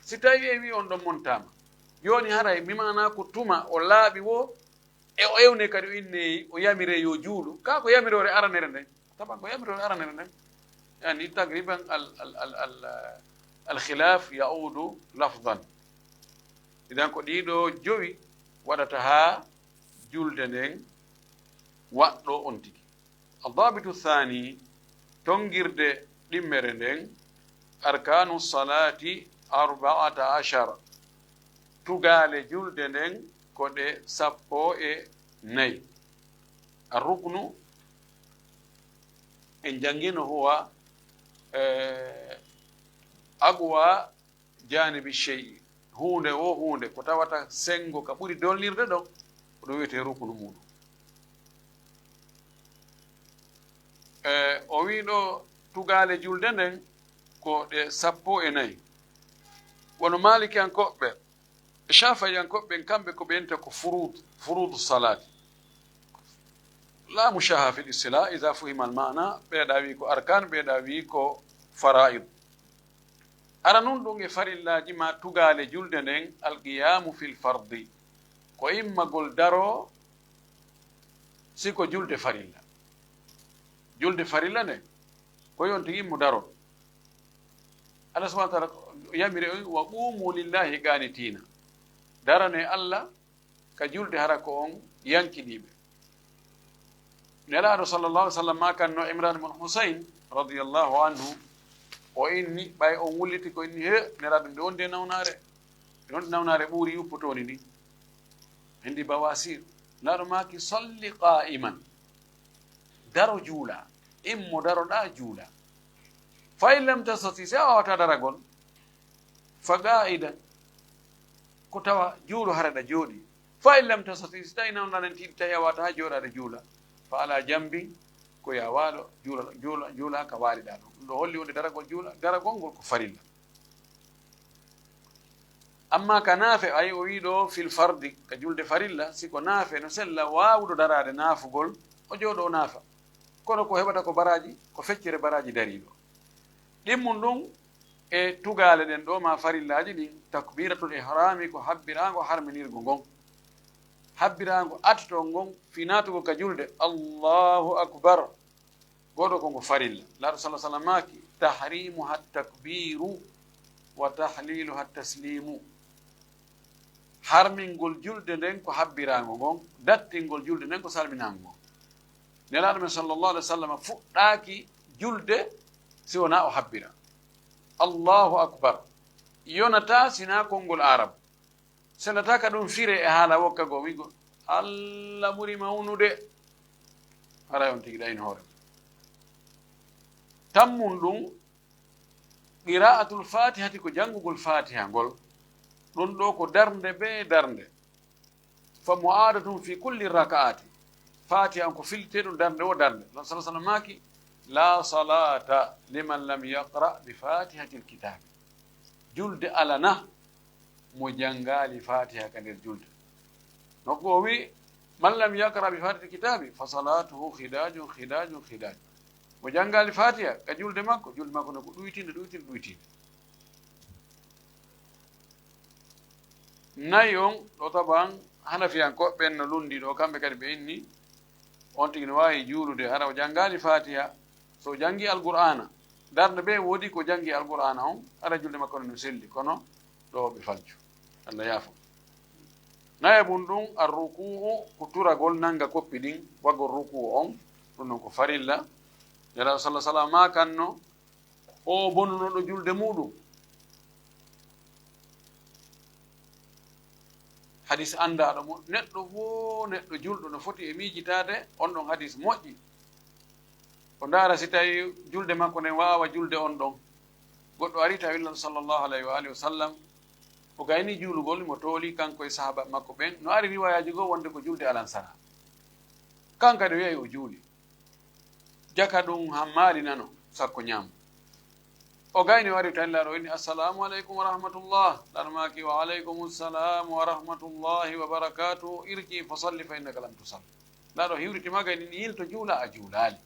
si tawi wi on don montama yoni haray bimana ko tuma o laabi wo e o ewne kadi inni o yamire yo juulu ka ko yamirore aranere nden taban ko yamirore aranere nden yani taqriban al khilaf yaudu lafdan idan ko dido jowi wadata ha julde nden waddo on tigi الضابط الثاني تنجرد دمرندن أركان الصلاة 14 تقال جلدن كود سبو ني الركن إن جنجين هو أقوى جانب الشيء هونde o hunde ko tawata sengo ka ɓuri dollirde ɗo ɗo wiyete rukunu muɗum o wiɗo tugale julde nden ko ɗe 14 wono maliki an koɓɓe shafa'i an koɓɓe kamɓe ko ɓenta ko furudu salati la mushaha fi l-istila ida fuhima al-ma'na ɓeeɗa wi ko arkan ɓeeɗa wi ko fara'id ara nun ɗum e farillaji ma tugale julde nden alqiyamu fil fardi ko immagol daro siko julde farilla julde farilla ne ko yon tigi mo daro Allah subhanahu wa ta'ala yamire wa qumu lillahi qanitina darane Allah ka julde harako on yankidibe nelaado sallallahu alaihi wasallam ma kanno Imran ibn Husayn radiyallahu anhu o inni bay on wulliti ko inni he nelaado de onde nawnare ɓuuri yuppotoni ni hindi bawasir laado maki salli qa'iman daro juula immo daroɗa juula fa in lam tastati se a wawata daragol fa qa'idan ko tawa juulo haraɗa jooɗi fa in lam tastati so tawi nawnanen tiɗi tawi a wawata ha jooɗade juula fa ala jambi ko ya waalo juula ka waaliɗa ɗum ɗum ɗo holli wonde daragol juula daragol ngol ko farilla amma ka naafe ay o wiɗo fil fardi ka julde farilla siko naafe no sella wawuɗo darade naafugol o jooɗo o naafa kono ko heɓata ko baraji ko feccere baraji dariɗo ɗimmum ɗum e tugale ɗen ɗo ma farillaji ɗin takbiratul ihrami ko habbirago harminirgo ngon habbirago atto ngon finatugo ka julde allahu akbar goɗo kongo farilla laaɗo sallah sallam maki tahrimuha takbiru wa tahliluha taslimu harmingol julde nden ko habbirago ngon dattingol julde nden ko salminago ngon nelaɗo men sallllahu alih w sallam fuɗɗaki julde si wona o habbira allahu akbar yonata sina konngol arab senata ka ɗum fire e haala wokka go wigo allah ɓuri mawnude hara on tigi ɗayin hoore tammum ɗum qira'atul fatihati ko janngugol fatiha ngol ɗum ɗo ko darnde be darnde fa mu'adatum fi kulli raka'ati fatiha on ko filte ɗum darnde o darnde non sala sallam maki la salata liman lam yaqra bi fatihati lkitabi julde alana mo jangali fatiha ka nder julde nokku o wi man lam yaqra bi fatihati lkitabi fa salatuhu khidajun khidajun khidaj mo jangali fatiha ka julde makko no ko ɗuytinde nayi on ɗo taban hanafiyankoɓɓen no lundi ɗo kamɓe kadi ɓe inni on tigi no wawi juulude hara o jangali fatiha so jangi alqur'ana darde ɓe woodi ko jangi alqur'ana on hara julde makko no selli kono ɗo ɓe falcu Allah yaafo nayabun ɗum arruku'u ko turagol nanga koppi ɗin waggol ruku'u on ɗum ɗon ko farilla nelaɗo sallah sallam ma kanno o bonnunoɗo julde muɗum hadis andaɗo mo neɗɗo fo neɗɗo julɗo no foti e miijitade on ɗon hadis moƴƴi o ndaara si tawi julde makko nden wawa julde on ɗon goɗɗo ari tawi illah sallllahu alayhi wa alihi wa sallam o gayni juulugol mo tooli kanko e sahaba makko ɓen no ari riwayaji goo wonde ko julde alansara kankadi o wiyayi o juuli jaka ɗum hammali nano sakko ñaamo o gayni o ari tawi laɗo inni assalamu aleykum wa rahmatullah ɗan maki wa aleykum ssalam wa rahmatullahi wa barakatuhu irji fa salli fa innaka lam tusalli laɗo hiwritima gayni ni yilto juula a juulali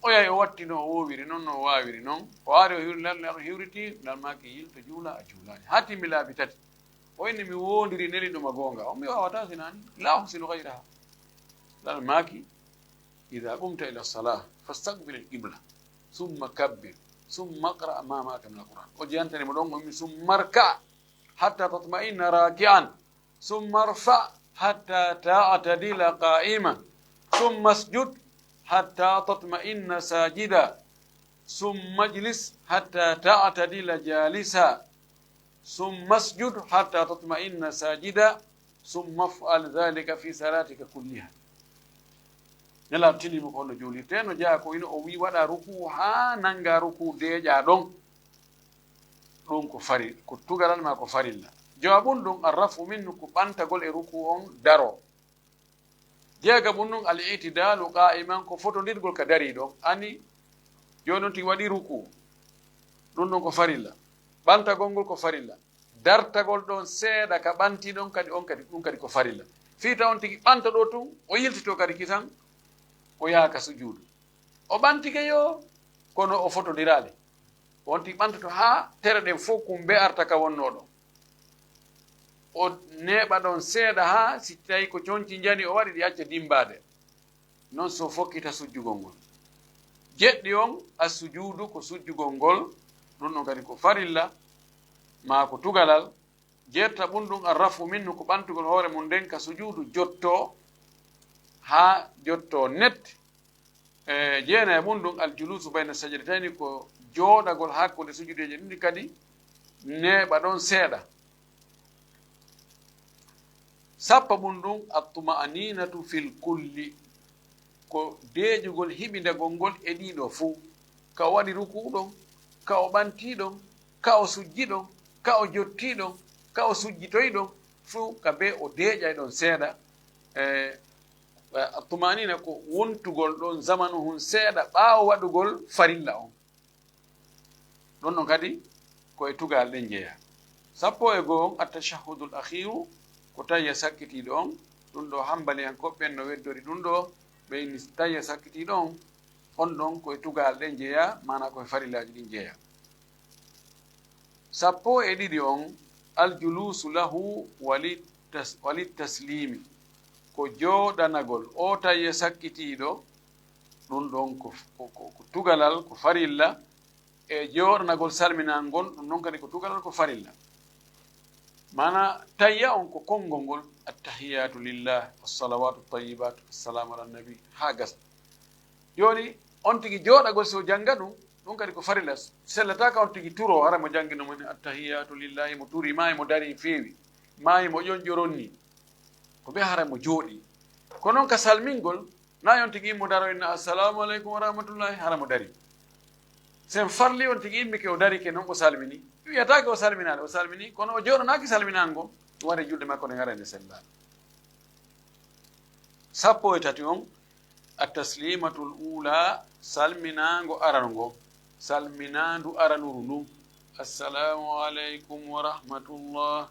o yahi o wattino o wowiri noon no o wawiri noon o ari o hiwri laɗo hiwriti ɗan maki yilto juula a juulani ha timmi laabi tati o inni mi wondiri neliɗoma gonga o mi wawata sinani la uhsinu gayraha ɗan maki ida qumta ila lsalah fastaqbil alqibla summa kabbir summa qra ma maka min alquran o jiyantanimo ɗon omi summa rka hatta tatma'inna raki'an summa rfa hatta ta'tadila qa'iman summa asjud hatta tatma'inna sajida summa ijlis hatta ta'tadila jalisa summa asjud hatta tatma'inna sajida summa af'al dhalika fi salatika kulliha nelaɗo tinimo ko no juulirte no jeeya ko ino o wi waɗa ruku ha nanga ruku deeƴa ɗon ɗum ko fari ko tugalal ma ko farilla jawabun ɗum arrafu minnu ko ɓantagol e ruku on daro jeega ɓum ɗum al itidalu qa'iman ko fotodirgol ka dari ɗon ani joni on tigi waɗi ruku ɗum ɗon ko farilla ɓantagol ngol ko farilla dartagol ɗon seeɗa ka ɓanti ɗon kadi on kadi ɗum kadi ko farilla fiita on tigi ɓanta ɗo tun o yiltito kadi kisan o yaaka sujuudu o ɓantike yo kono o fotodirali on tigi ɓantoto ha tere ɗen fof kumbe arta ka wonnoɗo o neɓa ɗon seeɗa ha si tawi ko conci jani o waɗi ɗi acca dimbade noon so fokkita sujjugol ngol jeɗɗi on a sujuudu ko sujjugol ngol ɗum ɗon kadi ko farilla ma ko tugalal jetta ɓum ɗum a rafu minnu ko ɓantugol hoore mum nden ka sujuudu jotto ha jotto net e jeena e ɓum ɗum aljulusu bayna sajidatayni ko jooɗagol hakkude sujudeji ɗiɗi kadi neɓa ɗon seeɗa sappa ɓum ɗum attuma'aninatu fil kulli ko deejugol hiɓidagol ngol e ɗiɗo fuu ka o waɗi ruku ɗon ka o ɓantiɗon ka o sujjiɗon ka o jottiɗon ka o sujjitoyɗon fuu ka be o deeƴay ɗon seeɗa tumanina ko wontugol ɗon zamanu hun seeɗa ɓaawo waɗugol farilla on ɗon ɗon kadi koye tugal ɗen jeeya sappo e goo on attashahudul akhiru ko tawya sakkitiɗo on ɗum ɗo hambali han koɓɓen no weddori ɗum ɗo ɓeyni tawya sakkitiɗo on ɗon koye tugal ɗen jeeya mana koye farillaji ɗin jeeya sappo e ɗiɗi on aljulusu lahu walittaslimi ko jooɗanagol o tawye sakkitiiɗo ɗum ɗon ko tugalal ko farilla e jooɗanagol salminangol ɗum ɗon kadi ko tugalal ko farilla mana tayya on ko konngol ngol attahiyatu lillah wassalawatu tayibatu assalamu ala nabi ha gasa joni on tigi jooɗagol so jannga ɗum ɗum kadi ko farilla sellataka on tigi turo hara mo janngino moni attahiyatu lillahi mo turi maayi mo dari feewi maayi mo ƴonƴoron ni ko ɓe hara mo jooɗi ko noon ka salmingol na on tigi immo daro inna assalamu aleykum wa rahmatullahi hara mo dari sen farli on tigi immike o dari ke noon o salmini wiyatake o salminade o salmini kono o jooɗanaki salminango ɗum waɗe julde makko nde garande sellade sappo e tati on attaslimatul ula salminango arango salminandu aranuru ndu assalamu aleykum wa rahmatullah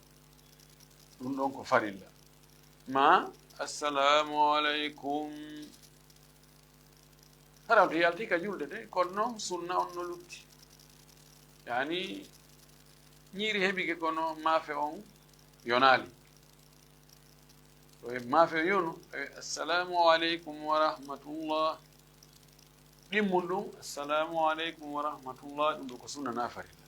ɗum ɗon ko farilla ma assalamu aleykum hara on to yalti ka julde de kono noon sunna on no lutti yani ñiiri heɓike kono maafe on yonaali to maafe yonu assalamu aleykum wa rahmatullah ɗimmum ɗum assalamu aleykum wa rahmatullah ɗum ɗo ko sunna nafarilla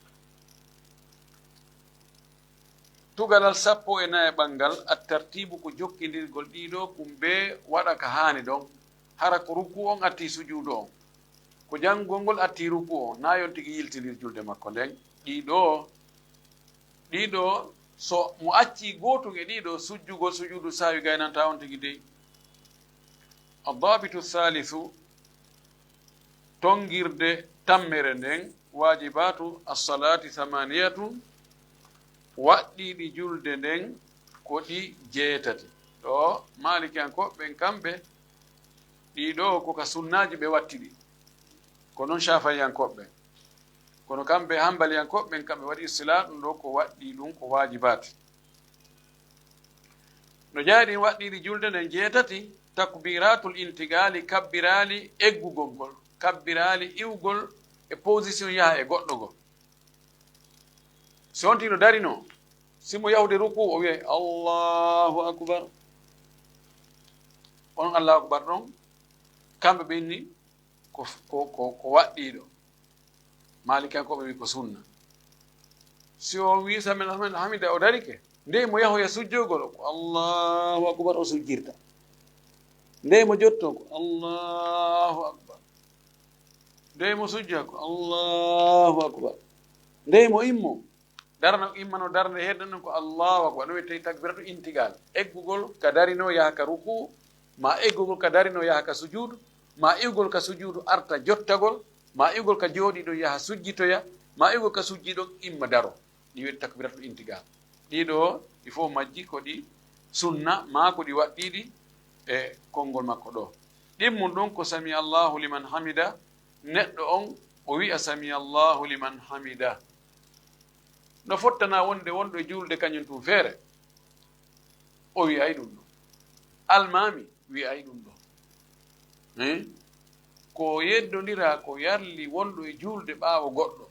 tugalal sappo e nayi ɓangal attartibu ko jokkidirgol ɗiɗo kumbe waɗa ka hani ɗon hara ko ruku on atti sujudu on ko janngol ngol atti ruku on na yon tigi yiltidir julde makko nden ɗiɗo so mo acci gotum e ɗiɗo sujjugol sujudu sawi gaynanta on tigi dey. الضابط الثالث tongirde tammere nden wajibatu as-salati 8 waɗɗiɗi julde nden ko ɗi 7 ɗo malikiyankoɓe kamɓe ɗiɗo koka sunnaji ɓe wattiɗi ko noon shafayiyankoɓe kono kamɓe hambaliyankoɓen kamɓe waɗi istila ɗum ɗo ko waɗɗi ɗum ko wajibat no jaaɗi waɗɗiɗi julde nden 7 takbiratul intigali kabbirali eggugol ngol kabbirali iwgol e position yaha e goɗɗo go si on tino darino simo yahude ruku o wiyay allahu akbar on allahu akbar ɗon kamɓe ɓenni ko waɗɗiɗo malikankoɓe wi ko sunna si o wi sami hamida o darike nde mo yahoya sujjogol ko allahu akbar o sujjirta nde mo jotto ko allahu akbar nde mo sujja ko allahu akbar nde mo immo darno immano darde heddan ko allahu akbar ɗum wiyete takbiratu intigal eggugol ka darino yaha ka ruku ma eggugol ka darino yaha ka sujudu ma iwgol ka sujudu arta jottagol ma iwgol ka jooɗiɗo yaha sujjitoya ma iwgol ka sujjiɗo imma daro ɗi wiyete takbiratu intigal ɗiɗo il faut majji ko ɗi sunna ma ko ɗi waɗɗiɗi e konngol makko ɗo ɗimmum ɗum ko sami allahu liman hamida neɗɗo on o wi'a sami allahu liman hamida no fottana wonde wonɗo e julde kañum tum feere o wi'ay ɗum ɗo almami wi'ay ɗum ɗo ko yeddodira ko yarli wonɗo e julde ɓaawo goɗɗo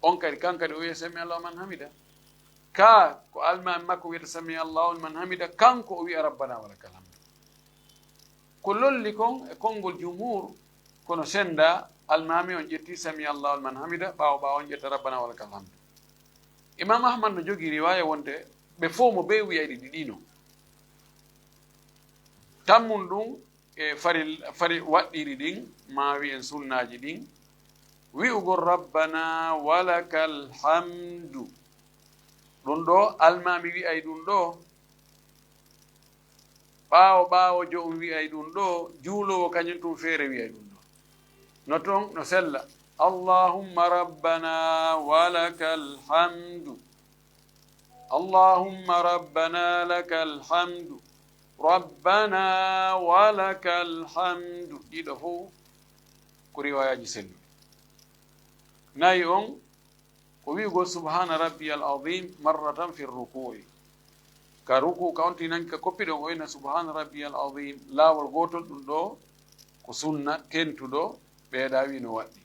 on kadi kankadi o wiya sami allahu liman hamida ka ko almami makko wiyata sami allahu liman hamida kanko o wi'a rabbana walakal hamdu ko lolli kon e konngol jumhur kono senda almami on ƴetti sami allahu liman hamida ɓaawo on ƴetta rabbana walakal hamdu imam ahmad no jogii riwaya wonde ɓe fof mo ɓe wiyay ɗiɗi ɗino tammum ɗum e fari waɗɗiri ɗin ma wi en sunnaji ɗin wi'ugol rabbana walakal hamdu ɗum ɗo almami wi'ay ɗum ɗo ɓaawo jo on wi'ay ɗum ɗo juulowo kañum tum feere wi'ay ɗum ɗo no toon no sella allahumma rabbana walakal hamdu allahumma rabbana lakal hamdu rabbana walakal hamdu ɗiɗo fof ko riwayaji selluɗi nayi on ko wi'ugol subhana rabbiyal azim marratan fi rukui ka ruku ka on tinanki ka koppiɗon o ina subhana rabbiyal azim laawol gotol ɗum ɗo ko sunna tentuɗo ɓeeɗa wi no waɗɗi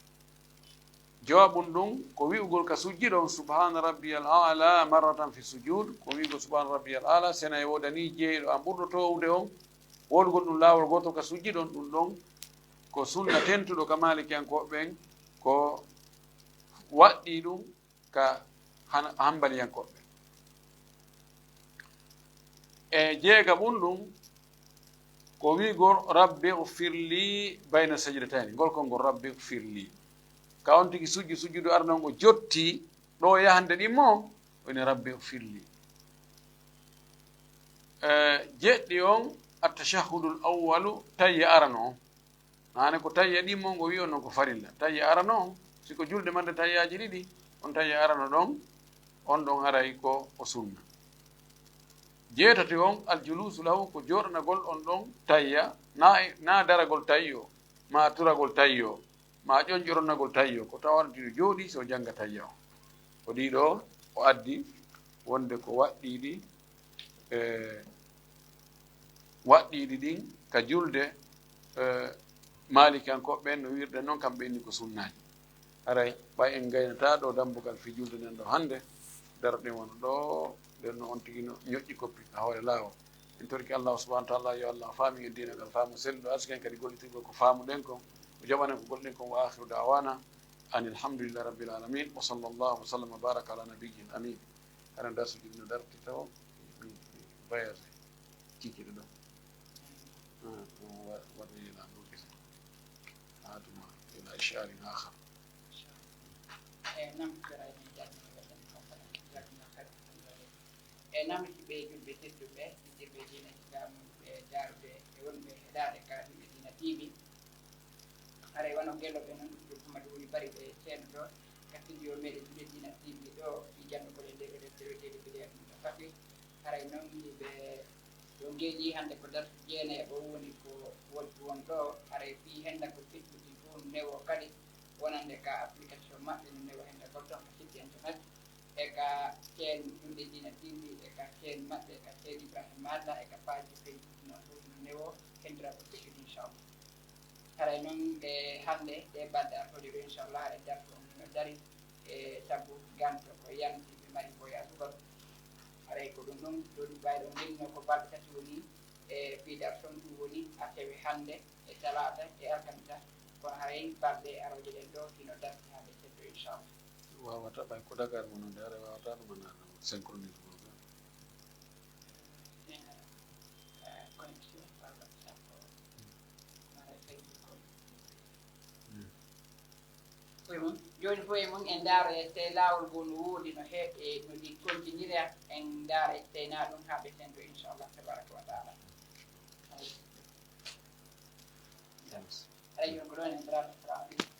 jawabum ɗum ko wi'ugol ka sujjiɗon subhana rabbiyal ala marratan fi sujud ko wi'ugol subhana rabbiyal ala sena e wodani jeeyiɗo an ɓurɗo towde on wodugol ɗum laawol gotol ka sujjiɗon ɗum ɗon ko sunna tentuɗo ka malikiyankoɓen ko waɗɗi ɗum ka hambaliyankoɓe e jeega ɓum ɗum ko wi'gol rabbi ufirli bayna sajdatani ngol konngol rabbi ufirli ka on tigi sujjudu arnon o jotti ɗo yahande ɗimmo woni rabbi ufirli jeɗɗi on attashahudul awwalu tayya arano on nane ko tayya ɗimmo ngo wi on noon ko farilla tayya arano on siko julde mande tayyaji ɗiɗi on tayya arano ɗon on ɗon aray ko o sunna jeetati on aljulusu lahu ko joɗanagol on ɗon tayya na daragol tayyo ma turagol tayyo ma ƴonƴoronnagol tayyo ko tawantiɗo jooɗi so janga tayya o ko ɗiɗo o addi wonde ko waɗɗiɗi ɗin ka julde malikankoɓen no wirde noon kamɓe inni ko sunnaji aray ɓay en gaynata ɗo dambugal fi julde nen ɗo hannde darɗe wona ɗo nden no on tigi no ñoƴƴi koppi a hoore laawol en torki allahu subahana taala yo allah faami en dinagal faamu selluɗo arsken kadi gollitirgol ko faamuɗen kon o jaɓanen ko golɗen kon wa akhiru dawana an alhamdulillahi rabbil alamin wa sallllahu wa sallam wa baraka ala nabiyyin amin aɗa darsu ɗinno darti taw mi voyage kikiɗo ɗo waɗa ila nokis aduma ila sharin akhar nam kirani janni waɗan compagnie jakna kadi e namti ɓe julɓe tedduɓe jirɓe dina islam ɓe jaruɓe e wonɓe heɗaɗe ka julɓe dina tv haray wono gelloɓe noon jokkuma ɗum woni bari ɓe ceeno ɗo ka studio meɗen julɓe dina tv ɗo fi janno kole nde ɗo teweteɗe mbiɗen ɗo fati haray noon yiɓe ɗo ngeeƴi hannde ko darsu jeene o woni ko wolti won ɗo haray fi henda ko feccuɗi fof newo kadi wonande ka application maɓɓe no newo hende goɗɗon ka site internet e ka chaine julɓe dina tv e ka chaine maɓɓe ka chaine ibrahima malla e ka page facebook noon fof no newo hendira ko feccuɗi inchallah haray noon e hannde ɗe balɗe artoɗe ɗo inchallah e darto on no dari e sabu ganto ko yanti ɓe mari boya sukaru haray ko ɗum ɗon ɗoɗi ɓayɗo ngelno ko balɗe tati woni e fiidar son ɗum woni asewe hannde e talata e alkamisa kono haray balɗe aroje ɗen ɗo kino darti haaɓe seddo inchallah wawata ɓay ko dagar mo nonde ara wawata ɗum ana synchronisme connexion par whatsapp mara facebook foye mum joni foye mum en daaro e te laawol ngol no woodi no heeɓe no ɗi continue en daara e teyna ɗum haaɓe sen ɗo inchallah tabaraka wa taala aray jon ko ɗon en darata salamu aleykum